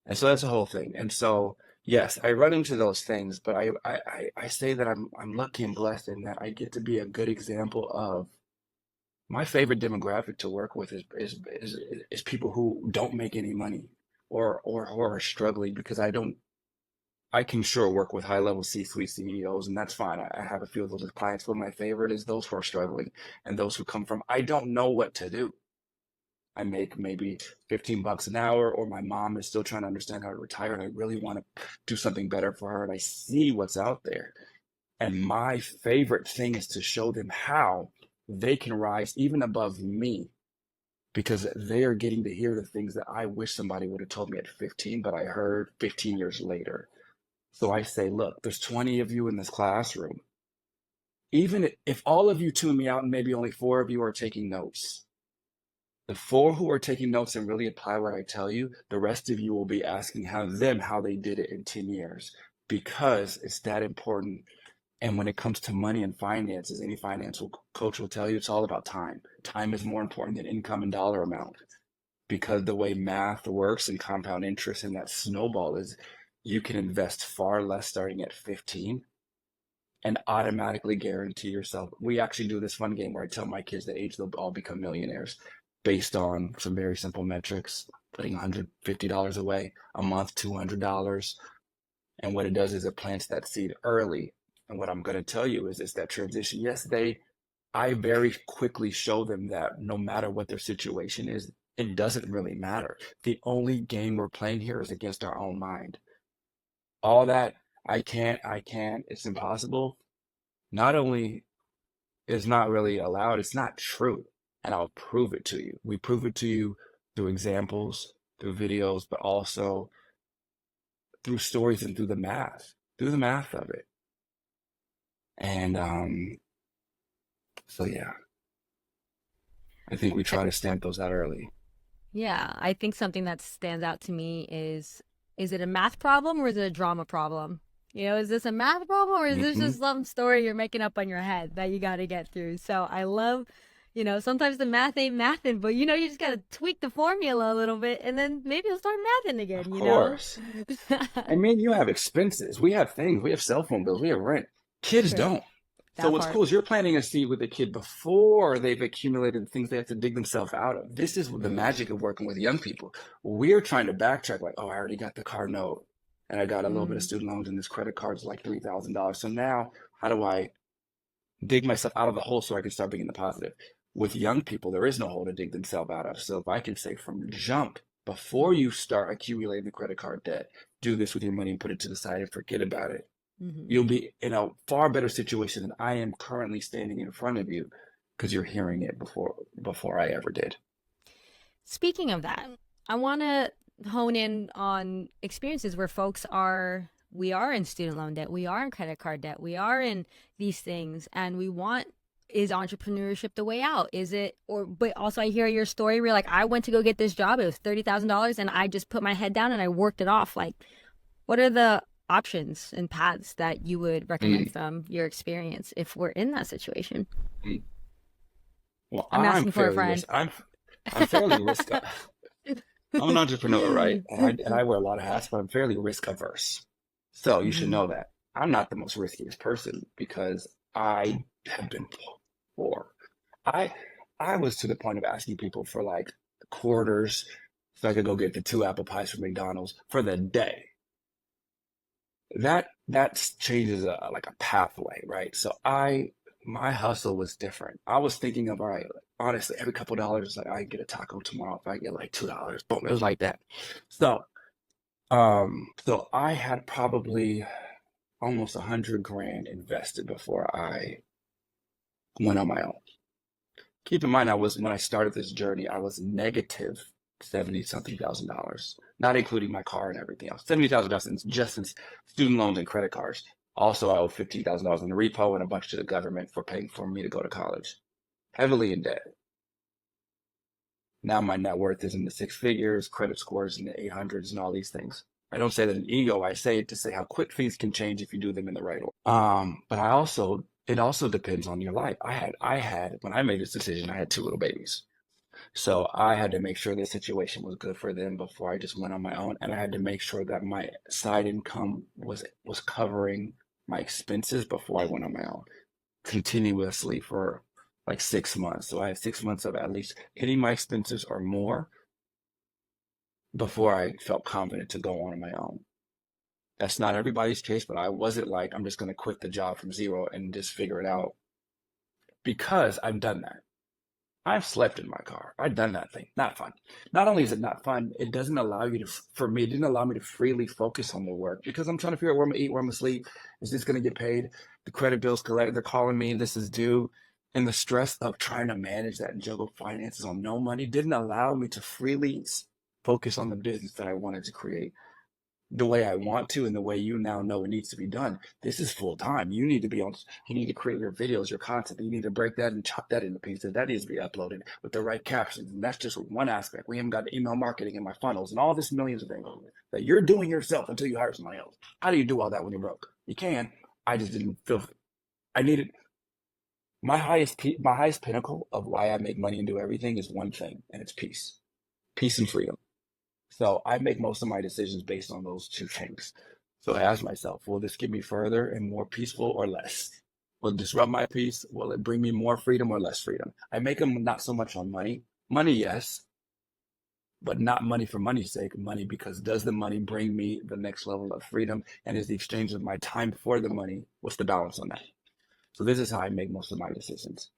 Speaker 3: And so that's the whole thing. And so, yes, I run into those things, but I say that I'm lucky and blessed in that I get to be a good example of my favorite demographic to work with is people who don't make any money or who are struggling because I can sure work with high-level C-suite CEOs, and that's fine. I have a few of those clients, but my favorite is those who are struggling and those who come from, I don't know what to do. I make maybe $15 an hour, or my mom is still trying to understand how to retire, and I really want to do something better for her, and I see what's out there. And my favorite thing is to show them how they can rise even above me, because they are getting to hear the things that I wish somebody would have told me at 15, but I heard 15 years later. So I say, look, there's 20 of you in this classroom. Even if all of you tune me out and maybe only 4 of you are taking notes, The four who are taking notes and really apply what I tell you, the rest of you will be asking how they did it in 10 years, because it's that important. And when it comes to money and finances, any financial coach will tell you it's all about time. Time is more important than income and dollar amount, because the way math works and compound interest and that snowball is, you can invest far less starting at 15 and automatically guarantee yourself. We actually do this fun game where I tell my kids the age they'll all become millionaires based on some very simple metrics, putting $150 away a month, $200. And what it does is it plants that seed early. And what I'm going to tell you is that transition. Yes, I very quickly show them that no matter what their situation is, it doesn't really matter. The only game we're playing here is against our own mind. All that I can't, it's impossible, not only is not really allowed, it's not true. And I'll prove it to you. We prove it to you through examples, through videos, but also through stories and through the math of it. And so yeah, I think we try to stamp those out early.
Speaker 2: Yeah, I think something that stands out to me is it a math problem or is it a drama problem? You know, is this a math problem or is this just some story you're making up on your head that you got to get through? So I love, you know, sometimes the math ain't mathing, but you know, you just got to tweak the formula a little bit and then maybe you'll start mathing again,
Speaker 3: Of
Speaker 2: you
Speaker 3: course.
Speaker 2: know?
Speaker 3: I mean, you have expenses. We have things. We have cell phone bills. We have rent. Kids
Speaker 2: True.
Speaker 3: don't. So
Speaker 2: That
Speaker 3: what's
Speaker 2: part.
Speaker 3: cool is you're planting a seed with a kid before they've accumulated the things they have to dig themselves out of. This is the magic of working with young people. We're trying to backtrack, like, oh, I already got the car note and I got a little bit of student loans and this credit card's like $3,000. So now how do I dig myself out of the hole so I can start being the positive? With young people, there is no hole to dig themselves out of. So if I can say from jump, before you start accumulating the credit card debt, do this with your money and put it to the side and forget about it. You'll be in a far better situation than I am currently standing in front of you, because you're hearing it before I ever did.
Speaker 2: Speaking of that, I want to hone in on experiences where we are in student loan debt, we are in credit card debt, we are in these things, and is entrepreneurship the way out? But also I hear your story where like, I went to go get this job, it was $30,000 and I just put my head down and I worked it off. Like, what are the options and paths that you would recommend from your experience if we're in that situation?
Speaker 3: Well,
Speaker 2: I'm asking for a friend.
Speaker 3: I'm fairly risk. I'm an entrepreneur, right? And I wear a lot of hats, but I'm fairly risk averse. So you should know that I'm not the most riskiest person because I have been poor. I was to the point of asking people for like quarters so I could go get the 2 apple pies from McDonald's for the day. That changes like a pathway, right? So my hustle was different. I was thinking of, all right, honestly, every couple dollars, like I can get a taco tomorrow if I get like $2. Boom, it was like that. So, so I had probably almost 100 grand invested before I went on my own. Keep in mind, when I started this journey, I was negative $70-something thousand, not including my car and everything else. $70,000 just in student loans and credit cards. Also, I owed $15,000 in the repo and a bunch to the government for paying for me to go to college. Heavily in debt. Now my net worth is in the 6 figures, credit scores in the 800s, and all these things. I don't say that in ego. I say it to say how quick things can change if you do them in the right order. But it also depends on your life. I had when I made this decision, I had 2 little babies. So I had to make sure the situation was good for them before I just went on my own. And I had to make sure that my side income was covering my expenses before I went on my own continuously for like 6 months. So I had 6 months of at least hitting my expenses or more before I felt confident to go on my own. That's not everybody's case, but I wasn't like, I'm just going to quit the job from zero and just figure it out, because I've done that. I've slept in my car. I've done that thing. Not fun. Not only is it not fun, it doesn't allow you to, for me, it didn't allow me to freely focus on the work, because I'm trying to figure out where I'm going to eat, where I'm going to sleep. Is this going to get paid? The credit bill's collected. They're calling me. This is due. And the stress of trying to manage that and juggle finances on no money didn't allow me to freely focus on the business that I wanted to create. the way I want to and the way you now know it needs to be done. This is full time. You need to be on, you need to create your videos, your content. You need to break that and chop that into pieces. That needs to be uploaded with the right captions. And that's just one aspect. We haven't got email marketing in my funnels and all this millions of things that you're doing yourself until you hire somebody else. How do you do all that when you're broke? You can. I just didn't feel, I needed, my highest pinnacle of why I make money and do everything is one thing, and it's peace and freedom. So I make most of my decisions based on those two things. So I ask myself, will this get me further and more peaceful or less? Will it disrupt my peace? Will it bring me more freedom or less freedom? I make them not so much on money. Money, yes, but not money for money's sake. Money because does the money bring me the next level of freedom? And is the exchange of my time for the money? What's the balance on that? So this is how I make most of my decisions.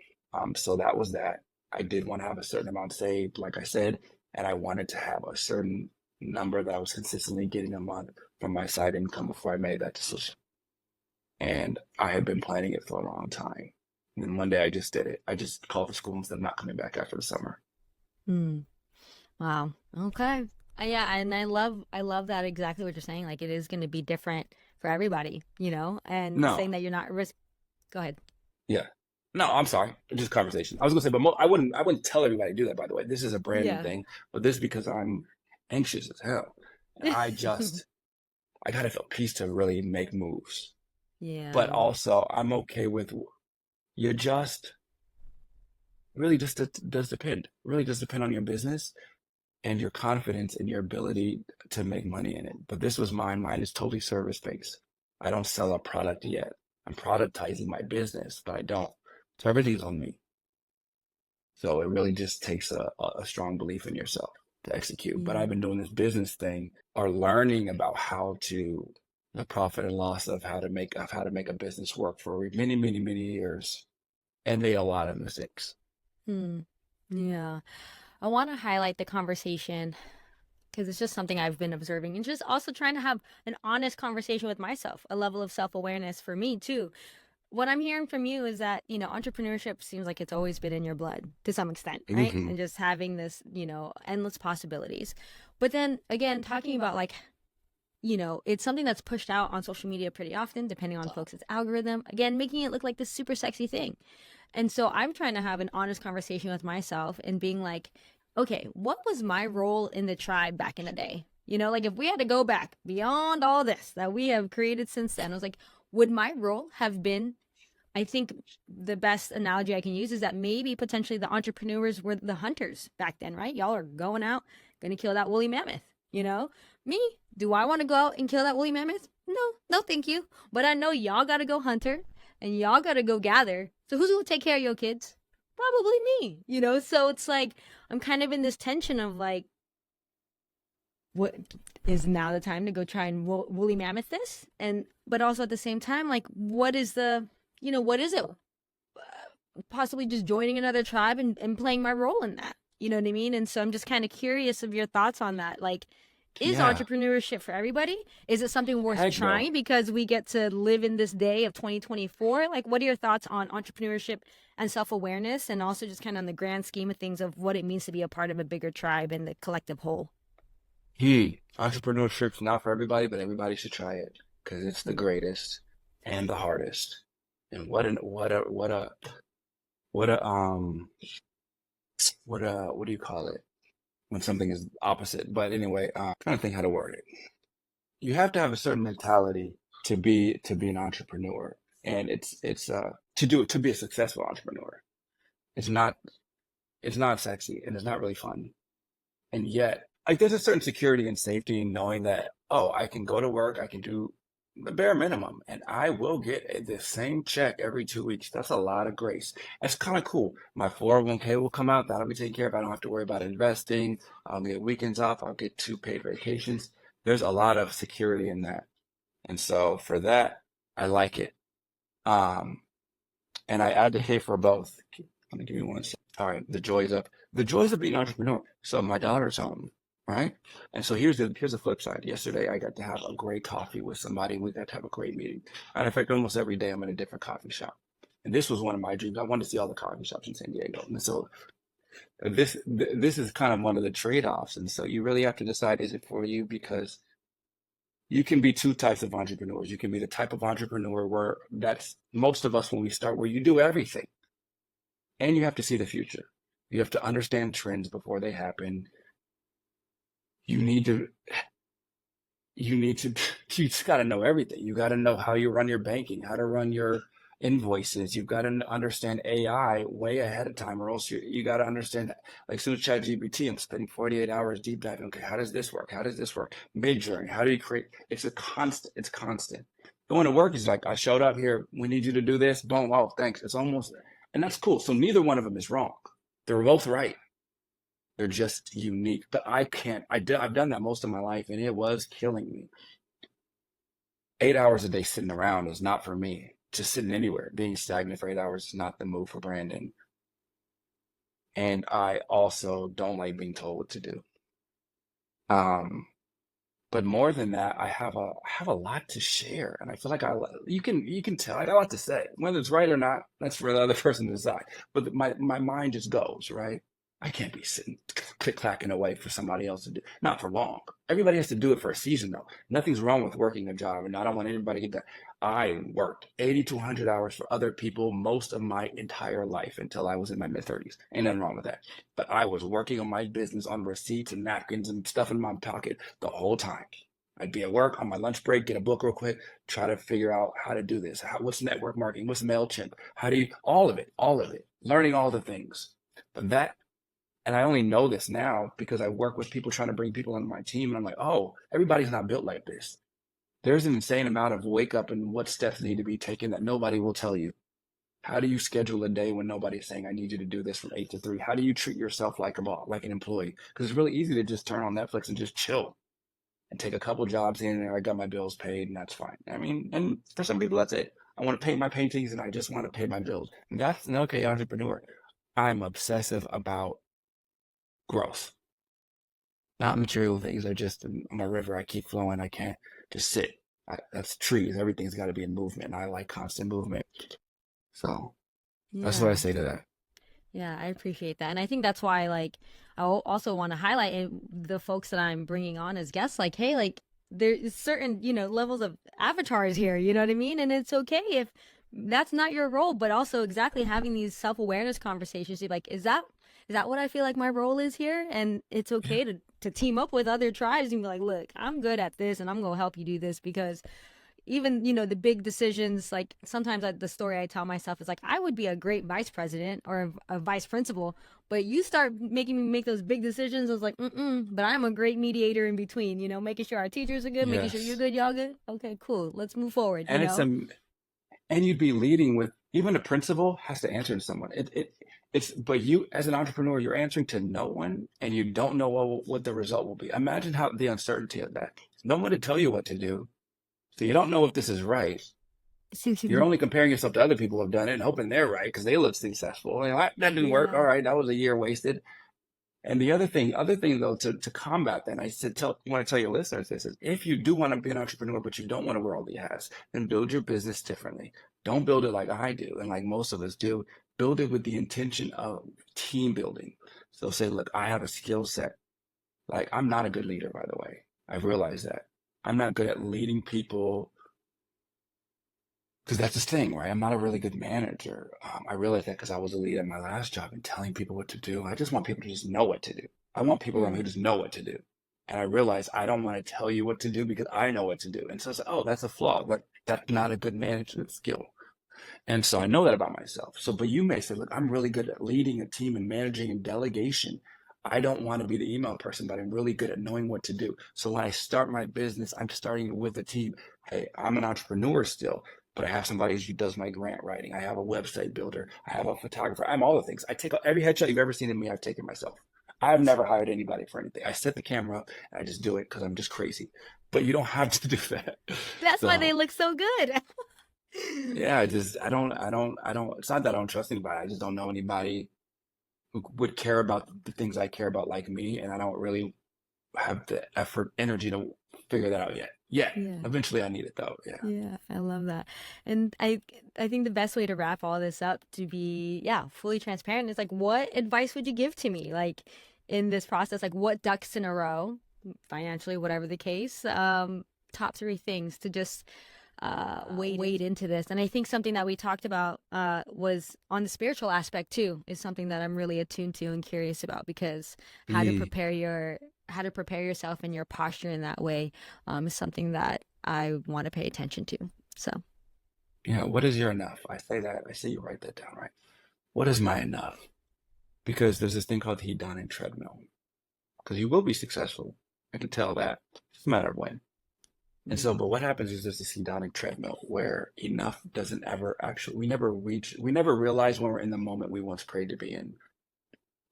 Speaker 3: So that was that. I did want to have a certain amount saved, like I said, and I wanted to have a certain number that I was consistently getting a month from my side income before I made that decision. And I had been planning it for a long time. And then one day I just did it. I just called the school and said I'm not coming back after the summer.
Speaker 2: Wow. Okay. Yeah, and I love that exactly what you're saying. Like it is going to be different for everybody, and
Speaker 3: No,
Speaker 2: saying that you're not risk. Go ahead.
Speaker 3: yeah. No, I'm sorry. Just conversation. I was gonna say, but I wouldn't tell everybody to do that, by the way. This is a branding
Speaker 2: Yeah.
Speaker 3: thing, but this is because I'm anxious as hell. And I gotta feel peace to really make moves. But
Speaker 2: Yeah.
Speaker 3: also I'm okay with you just really just does depend. Really does depend on your business and your confidence in your ability to make money in it. But this was mine. Mine is totally service based. I don't sell a product yet. I'm productizing my business, but I don't. So everything's on me. So it really just takes a strong belief in yourself to execute. But I've been doing this business thing or learning about how to the profit and loss of how to make a business work for many, many, many years and made a lot of mistakes.
Speaker 2: Yeah. I want to highlight the conversation because it's just something I've been observing and just also trying to have an honest conversation with myself, a level of self-awareness for me too. What I'm hearing from you is that, entrepreneurship seems like it's always been in your blood to some extent, right?
Speaker 3: Mm-hmm.
Speaker 2: And just having this, endless possibilities. But then again, talking about like, it's something that's pushed out on social media pretty often, depending on folks' algorithm. Again, making it look like this super sexy thing. And so I'm trying to have an honest conversation with myself and being like, okay, what was my role in the tribe back in the day? Like if we had to go back beyond all this that we have created since then, I was like, would my role have been, I think the best analogy I can use is that maybe potentially the entrepreneurs were the hunters back then, right? Y'all are going out, going to kill that woolly mammoth, Me, do I want to go out and kill that woolly mammoth? No, thank you. But I know y'all got to go hunter and y'all got to go gather. So who's going to take care of your kids? Probably me, So it's like, I'm kind of in this tension of like, what is now the time to go try and woolly mammoth this? But also at the same time, like, what is what is it? Possibly just joining another tribe and playing my role in that. You know what I mean? And so I'm just kind of curious of your thoughts on that. Like, is
Speaker 3: Yeah.
Speaker 2: entrepreneurship for everybody? Is it something worth
Speaker 3: Heck no.
Speaker 2: trying because we get to live in this day of 2024? Like, what are your thoughts on entrepreneurship and self-awareness and also just kind of on the grand scheme of things of what it means to be a part of a bigger tribe and the collective whole?
Speaker 3: Entrepreneurship's not for everybody, but everybody should try it because it's the greatest and the hardest. And what do you call it when something is opposite? But anyway, trying to think how to word it. You have to have a certain mentality to be an entrepreneur, and it's to be a successful entrepreneur. It's not sexy and it's not really fun. And yet, like there's a certain security and safety in knowing that, oh, I can go to work, I can do the bare minimum, and I will get the same check every 2 weeks. That's a lot of grace. That's kind of cool. My 401k will come out. That'll be taken care of. I don't have to worry about investing. I'll get weekends off. I'll get 2 paid vacations. There's a lot of security in that. And so for that, I like it. And I advocate for both. Let me give you one second. All right, the joys of being an entrepreneur. So my daughter's home, right? And so here's the flip side. Yesterday I got to have a great coffee with somebody. We got to have a great meeting. And in fact, almost every day I'm in a different coffee shop. And this was one of my dreams. I wanted to see all the coffee shops in San Diego. And so this is kind of one of the trade-offs. And so you really have to decide, is it for you? Because you can be two types of entrepreneurs. You can be the type of entrepreneur where that's most of us when we start, where you do everything and you have to see the future. You have to understand trends before they happen. You need to, you just got to know everything. You got to know how you run your banking, how to run your invoices. You've got to understand AI way ahead of time, or else you got to understand, like soon as ChatGPT, I'm spending 48 hours deep diving. Okay, how does this work? How does this work? Mid-journey, how do you create? It's constant. Going to work is like, I showed up here. We need you to do this. Boom. Wow, thanks. It's almost, and that's cool. So neither one of them is wrong. They're both right. They're just unique. But I can't, I've done that most of my life, and it was killing me. 8 hours a day sitting around is not for me. Just sitting anywhere, being stagnant for 8 hours is not the move for Brandon. And I also don't like being told what to do. But more than that, I have a lot to share, and I feel like you can tell I got a lot to say. Whether it's right or not, that's for the other person to decide. But my mind just goes, right. I can't be sitting click clacking away for somebody else to do. Not for long. Everybody has to do it for a season, though. Nothing's wrong with working a job, and I don't want anybody to get that. I worked 80 to 100 hours for other people most of my entire life until I was in my mid-30s. Ain't nothing wrong with that. But I was working on my business on receipts and napkins and stuff in my pocket the whole time. I'd be at work on my lunch break, get a book real quick, try to figure out how to do this. What's network marketing? What's MailChimp? How do you, all of it, learning all the things. But that, and I only know this now because I work with people trying to bring people on my team. And I'm like, oh, everybody's not built like this. There's an insane amount of wake up and what steps need to be taken that nobody will tell you. How do you schedule a day when nobody's saying, I need you to do this from 8 to 3? How do you treat yourself like an employee? Because it's really easy to just turn on Netflix and just chill and take a couple jobs in, and I got my bills paid, and that's fine. I mean, and for some people, that's it. I want to paint my paintings, and I just want to pay my bills. And that's an okay entrepreneur. I'm obsessive about growth. Not material things. Are just I'm a river. I keep flowing. I can't just sit. That's trees. Everything's got to be in movement. I like constant movement. So that's what I
Speaker 2: Yeah.
Speaker 3: say to that.
Speaker 2: Yeah, I appreciate that. And I think that's why, like, I also want to highlight the folks that I'm bringing on as guests, like, hey, like, there's certain, levels of avatars here, you know what I mean? And it's okay if that's not your role, but also exactly having these self-awareness conversations, you're like, is that what I feel like my role is here? And it's
Speaker 3: Yeah.
Speaker 2: okay to team up with other tribes and be like, look, I'm good at this and I'm going to help you do this because even the big decisions, like sometimes the story I tell myself is like, I would be a great vice president or a vice principal, but you start making me make those big decisions. I was like, but I'm a great mediator in between, making sure our teachers are good, making sure you're
Speaker 3: Yes.
Speaker 2: good, y'all good. Okay, cool, let's move forward.
Speaker 3: And and you'd be leading with, even a principal has to answer to someone. But you as an entrepreneur, you're answering to no one, and you don't know what the result will be. Imagine how the uncertainty of that. No one to tell you what to do. So you don't know if this is right. You're only comparing yourself to other people who have done it and hoping they're right because they look successful. That didn't work. All
Speaker 2: Yeah.
Speaker 3: right, that was a year wasted. And the other thing though, to combat that, and want to tell your listeners this is, if you do want to be an entrepreneur, but you don't want to wear all the hats, then build your business differently. Don't build it like I do, and like most of us do. Build it with the intention of team building. So say, look, I have a skill set. Like, I'm not a good leader, by the way. I've realized that. I'm not good at leading people because that's the thing, right? I'm not a really good manager. I realized that because I was a lead at my last job and telling people what to do. I just want people to just know what to do. I want people around me who just know what to do. And I realized I don't want to tell you what to do because I know what to do. And so I said, oh, that's a flaw. But that's not a good management skill. And so I know that about myself. So, but you may say, look, I'm really good at leading a team and managing and delegation. I don't want to be the email person, but I'm really good at knowing what to do. So when I start my business, I'm starting with a team. Hey, I'm an entrepreneur still, but I have somebody who does my grant writing. I have a website builder. I have a photographer. I'm all the things. I take every headshot you've ever seen in me. I've taken myself. I've never hired anybody for anything. I set the camera up and I just do it because I'm just crazy. But you don't have to do that.
Speaker 2: That's why they
Speaker 3: So
Speaker 2: look so good.
Speaker 3: yeah, I don't, it's not that I don't trust anybody. I just don't know anybody who would care about the things I care about like me. And I don't really have the energy to figure that out yet. Yeah.
Speaker 2: Yeah.
Speaker 3: Eventually I need it though. Yeah.
Speaker 2: Yeah, I love that. And I think the best way to wrap all this up to be, yeah, fully transparent is like, what advice would you give to me? Like in this process, like what ducks in a row, financially, whatever the case, top three things to just wade into this. And I think something that we talked about was on the spiritual aspect too, is something that I'm really attuned to and curious about, because how to prepare yourself and your posture in that way is something that I want to pay attention to. So
Speaker 3: Yeah, what is your enough? I say you write that down, right? What is my enough? Because there's this thing called the hedonic treadmill. Because you will be successful. I can tell that. It's a matter of when. And so, but what happens is there's this hedonic treadmill where enough doesn't ever actually, we never realize when we're in the moment we once prayed to be in.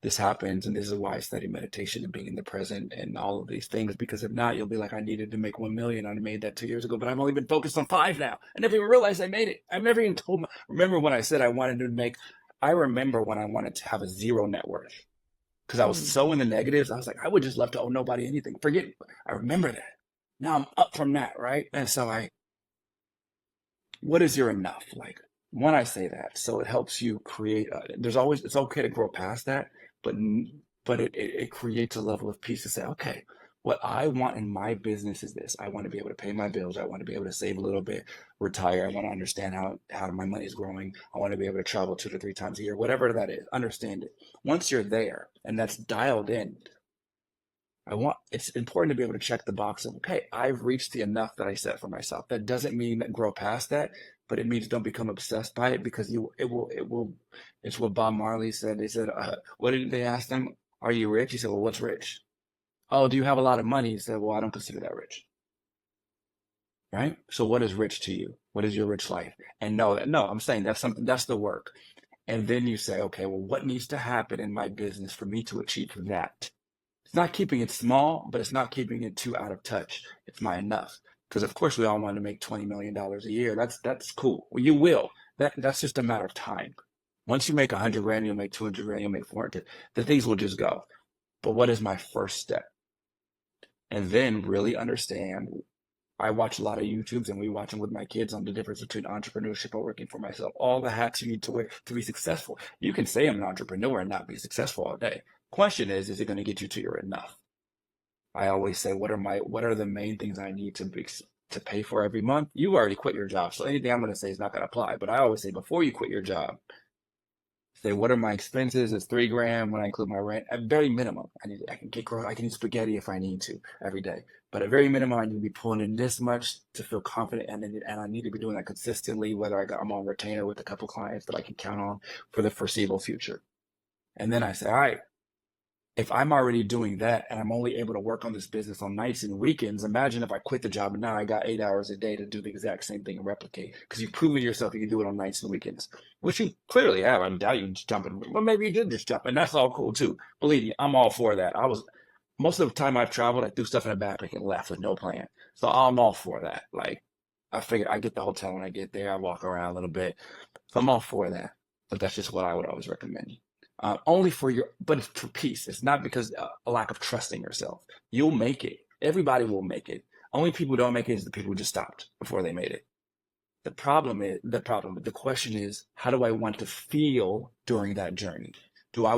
Speaker 3: This happens, and this is why I study meditation and being in the present and all of these things, because if not, you'll be like, I needed to make 1 million. I made that 2 years ago, but I've only been focused on 5 now. I never even realized I made it. I've never even remember when I said I remember when I wanted to have a zero net worth, because I was so in the negatives. I was like, I would just love to owe nobody anything. I remember that. Now I'm up from that, right? And so what is your enough? Like, when I say that, so it helps you create, it's okay to grow past that, but it creates a level of peace to say, okay, what I want in my business is this. I want to be able to pay my bills. I want to be able to save a little bit, retire. I want to understand how my money is growing. I want to be able to travel 2 to 3 times a year, whatever that is. Understand it. Once you're there and that's dialed in, it's important to be able to check the box of, okay, I've reached the enough that I set for myself. That doesn't mean that grow past that, but it means don't become obsessed by it, because it's what Bob Marley said. They said, what did they ask him? Are you rich? He said, well, what's rich? Oh, do you have a lot of money? He said, well, I don't consider that rich. Right? So what is rich to you? What is your rich life? And no, I'm saying that's the work. And then you say, okay, well, what needs to happen in my business for me to achieve that? It's not keeping it small, but it's not keeping it too out of touch. It's my enough. Because of course we all want to make $20 million a year. That's cool. Well, you will. That's just a matter of time. Once you make 100 grand, you'll make 200 grand, you'll make 400. The things will just go. But what is my first step? And then really understand. I watch a lot of YouTubes, and we watch them with my kids, on the difference between entrepreneurship and working for myself. All the hats you need to wear to be successful. You can say I'm an entrepreneur and not be successful all day. Question is it going to get you to your enough? I always say, what are the main things I need to pay for every month? You already quit your job, so anything I'm going to say is not going to apply. But I always say, before you quit your job, say, what are my expenses? It's $3 grand when I include my rent. At very minimum, I can eat spaghetti if I need to every day. But at very minimum, I need to be pulling in this much to feel confident, and I need to be doing that consistently, whether I'm on retainer with a couple clients that I can count on for the foreseeable future. And then I say, all right, if I'm already doing that and I'm only able to work on this business on nights and weekends, imagine if I quit the job and now I got 8 hours a day to do the exact same thing and replicate, because you've proven yourself you can do it on nights and weekends, which you clearly have. I doubt you just jumping. Well, maybe you did just jump, and that's all cool too. Believe me, I'm all for that. Most of the time I've traveled, I threw stuff in a backpack and left with no plan. So I'm all for that. Like, I figured I get the hotel when I get there. I walk around a little bit. So I'm all for that. But that's just what I would always recommend. But it's for peace. It's not because a lack of trusting yourself. You'll make it. Everybody will make it. Only people who don't make it is the people who just stopped before they made it. The question is, how do I want to feel during that journey? Do I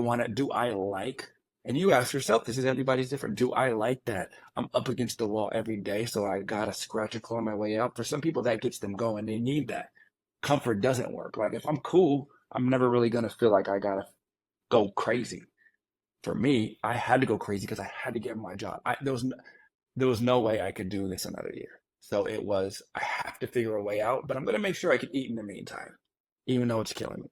Speaker 3: like, and you ask yourself, this is everybody's different. Do I like that I'm up against the wall every day, so I gotta scratch and claw my way out? For some people, that gets them going. They need that. Comfort doesn't work. Like, if I'm cool, I'm never really gonna feel like I gotta go crazy. For me, I had to go crazy because I had to get my job. There was no way I could do this another year. So I have to figure a way out, but I'm going to make sure I can eat in the meantime, even though it's killing me.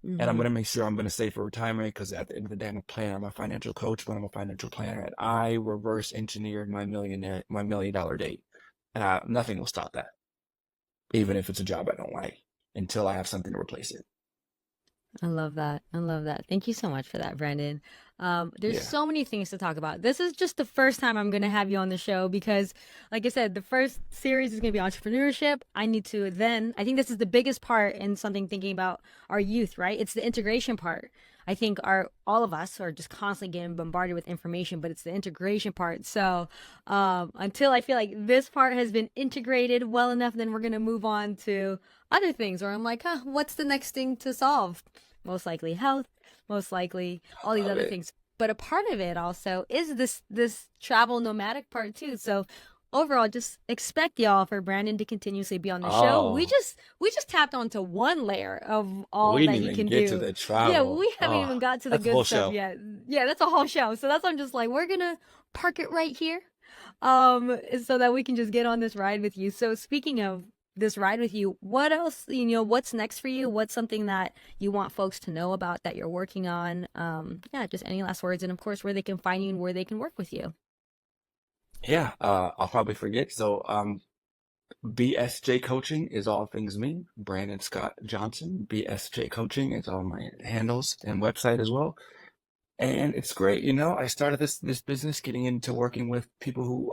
Speaker 3: Mm-hmm. And I'm going to make sure I'm going to save for retirement, because at the end of the day, I'm a planner. I'm a financial coach, but I'm a financial planner, and I reverse engineered my $1 million date. And nothing will stop that, even if it's a job I don't like, until I have something to replace it.
Speaker 2: I love that. Thank you so much for that, Brandon. There's so many things to talk about. This is just the first time I'm going to have you on the show, because, like I said, the first series is going to be entrepreneurship. I think this is the biggest part in something thinking about our youth, right? It's the integration part. I think all of us are just constantly getting bombarded with information, but it's the integration part. So until I feel like this part has been integrated well enough, then we're going to move on to other things. Or I'm like, what's the next thing to solve? Most likely health, most likely all these other things. But a part of it also is this travel nomadic part too. So overall, just expect y'all for Brandon to continuously be on the show. We just tapped onto one layer of all
Speaker 3: we
Speaker 2: that
Speaker 3: didn't
Speaker 2: he
Speaker 3: even
Speaker 2: can
Speaker 3: get
Speaker 2: do.
Speaker 3: to the
Speaker 2: Yeah,
Speaker 3: travel.
Speaker 2: we haven't even got to the
Speaker 3: That's a
Speaker 2: good
Speaker 3: whole
Speaker 2: stuff
Speaker 3: show.
Speaker 2: yet. Yeah, that's a whole show. So that's why I'm just like, we're gonna park it right here, so that we can just get on this ride with you. So speaking of this ride with you, what else, what's next for you? What's something that you want folks to know about that you're working on? Yeah, just any last words, and of course, where they can find you and where they can work with you.
Speaker 3: Yeah, I'll probably forget. So, BSJ Coaching is all things me. Brandon Scott Johnson. BSJ Coaching is all my handles and website as well. And it's great, I started this business getting into working with people who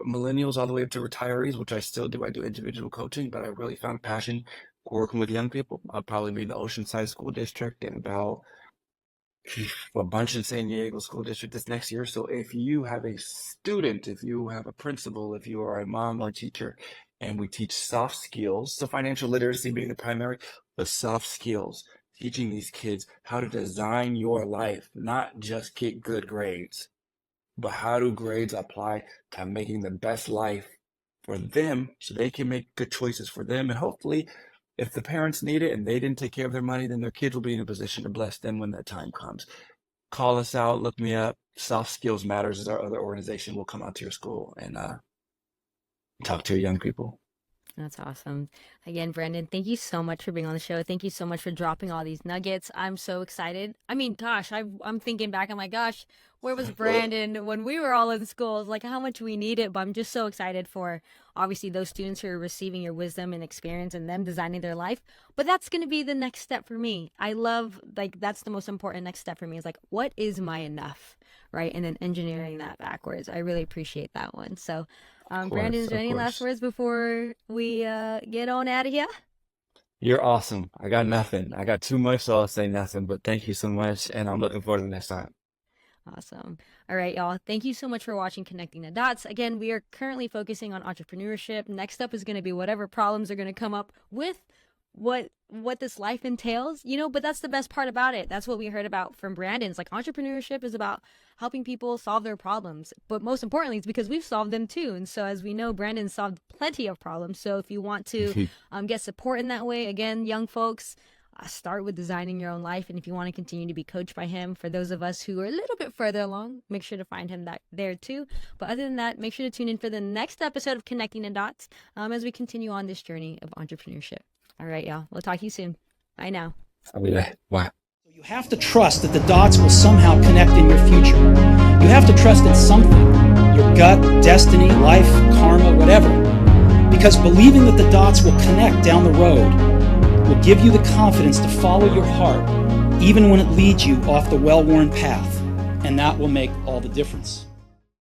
Speaker 3: millennials all the way up to retirees, which I still do. I do individual coaching, but I really found passion working with young people. I'll probably be in the Oceanside School District and about a bunch in San Diego School District this next year. So if you have a student, if you have a principal, if you are a mom or teacher, and we teach soft skills, so financial literacy being the primary, the soft skills, teaching these kids how to design your life, not just get good grades, but how do grades apply to making the best life for them so they can make good choices for them. And hopefully, if the parents need it and they didn't take care of their money, then their kids will be in a position to bless them when that time comes. Call us out, look me up. Soft Skills Matters is our other organization. We'll come out to your school and talk to your young people.
Speaker 2: That's awesome. Again, Brandon, thank you so much for being on the show. Thank you so much for dropping all these nuggets. I'm so excited. I mean, gosh, I'm thinking back. I'm like, gosh, where was Brandon when we were all in school? Like how much we need it. But I'm just so excited for obviously those students who are receiving your wisdom and experience and them designing their life. But that's going to be the next step for me. I love, like, that's the most important next step for me is like, what is my enough? Right. And then engineering that backwards. I really appreciate that one. So, Brandon, is there any last words before we get on out of here?
Speaker 3: You're awesome. I got nothing. I got too much, so I'll say nothing. But thank you so much, and I'm looking forward to the next time.
Speaker 2: Awesome. All right, y'all. Thank you so much for watching Connecting the Dots. Again, we are currently focusing on entrepreneurship. Next up is going to be whatever problems are going to come up with what this life entails, but that's the best part about it. That's what we heard about from Brandon. It's like entrepreneurship is about helping people solve their problems, but most importantly it's because we've solved them too. And so as we know, Brandon solved plenty of problems. So if you want to get support in that way, again, young folks, start with designing your own life. And if you want to continue to be coached by him, for those of us who are a little bit further along, make sure to find him there too. But other than that, make sure to tune in for the next episode of Connecting the Dots as we continue on this journey of entrepreneurship. All right, y'all. We'll talk to you soon. Bye now.
Speaker 3: I'll be there. Bye.
Speaker 1: You have to trust that the dots will somehow connect in your future. You have to trust in something, your gut, destiny, life, karma, whatever. Because believing that the dots will connect down the road will give you the confidence to follow your heart, even when it leads you off the well-worn path. And that will make all the difference.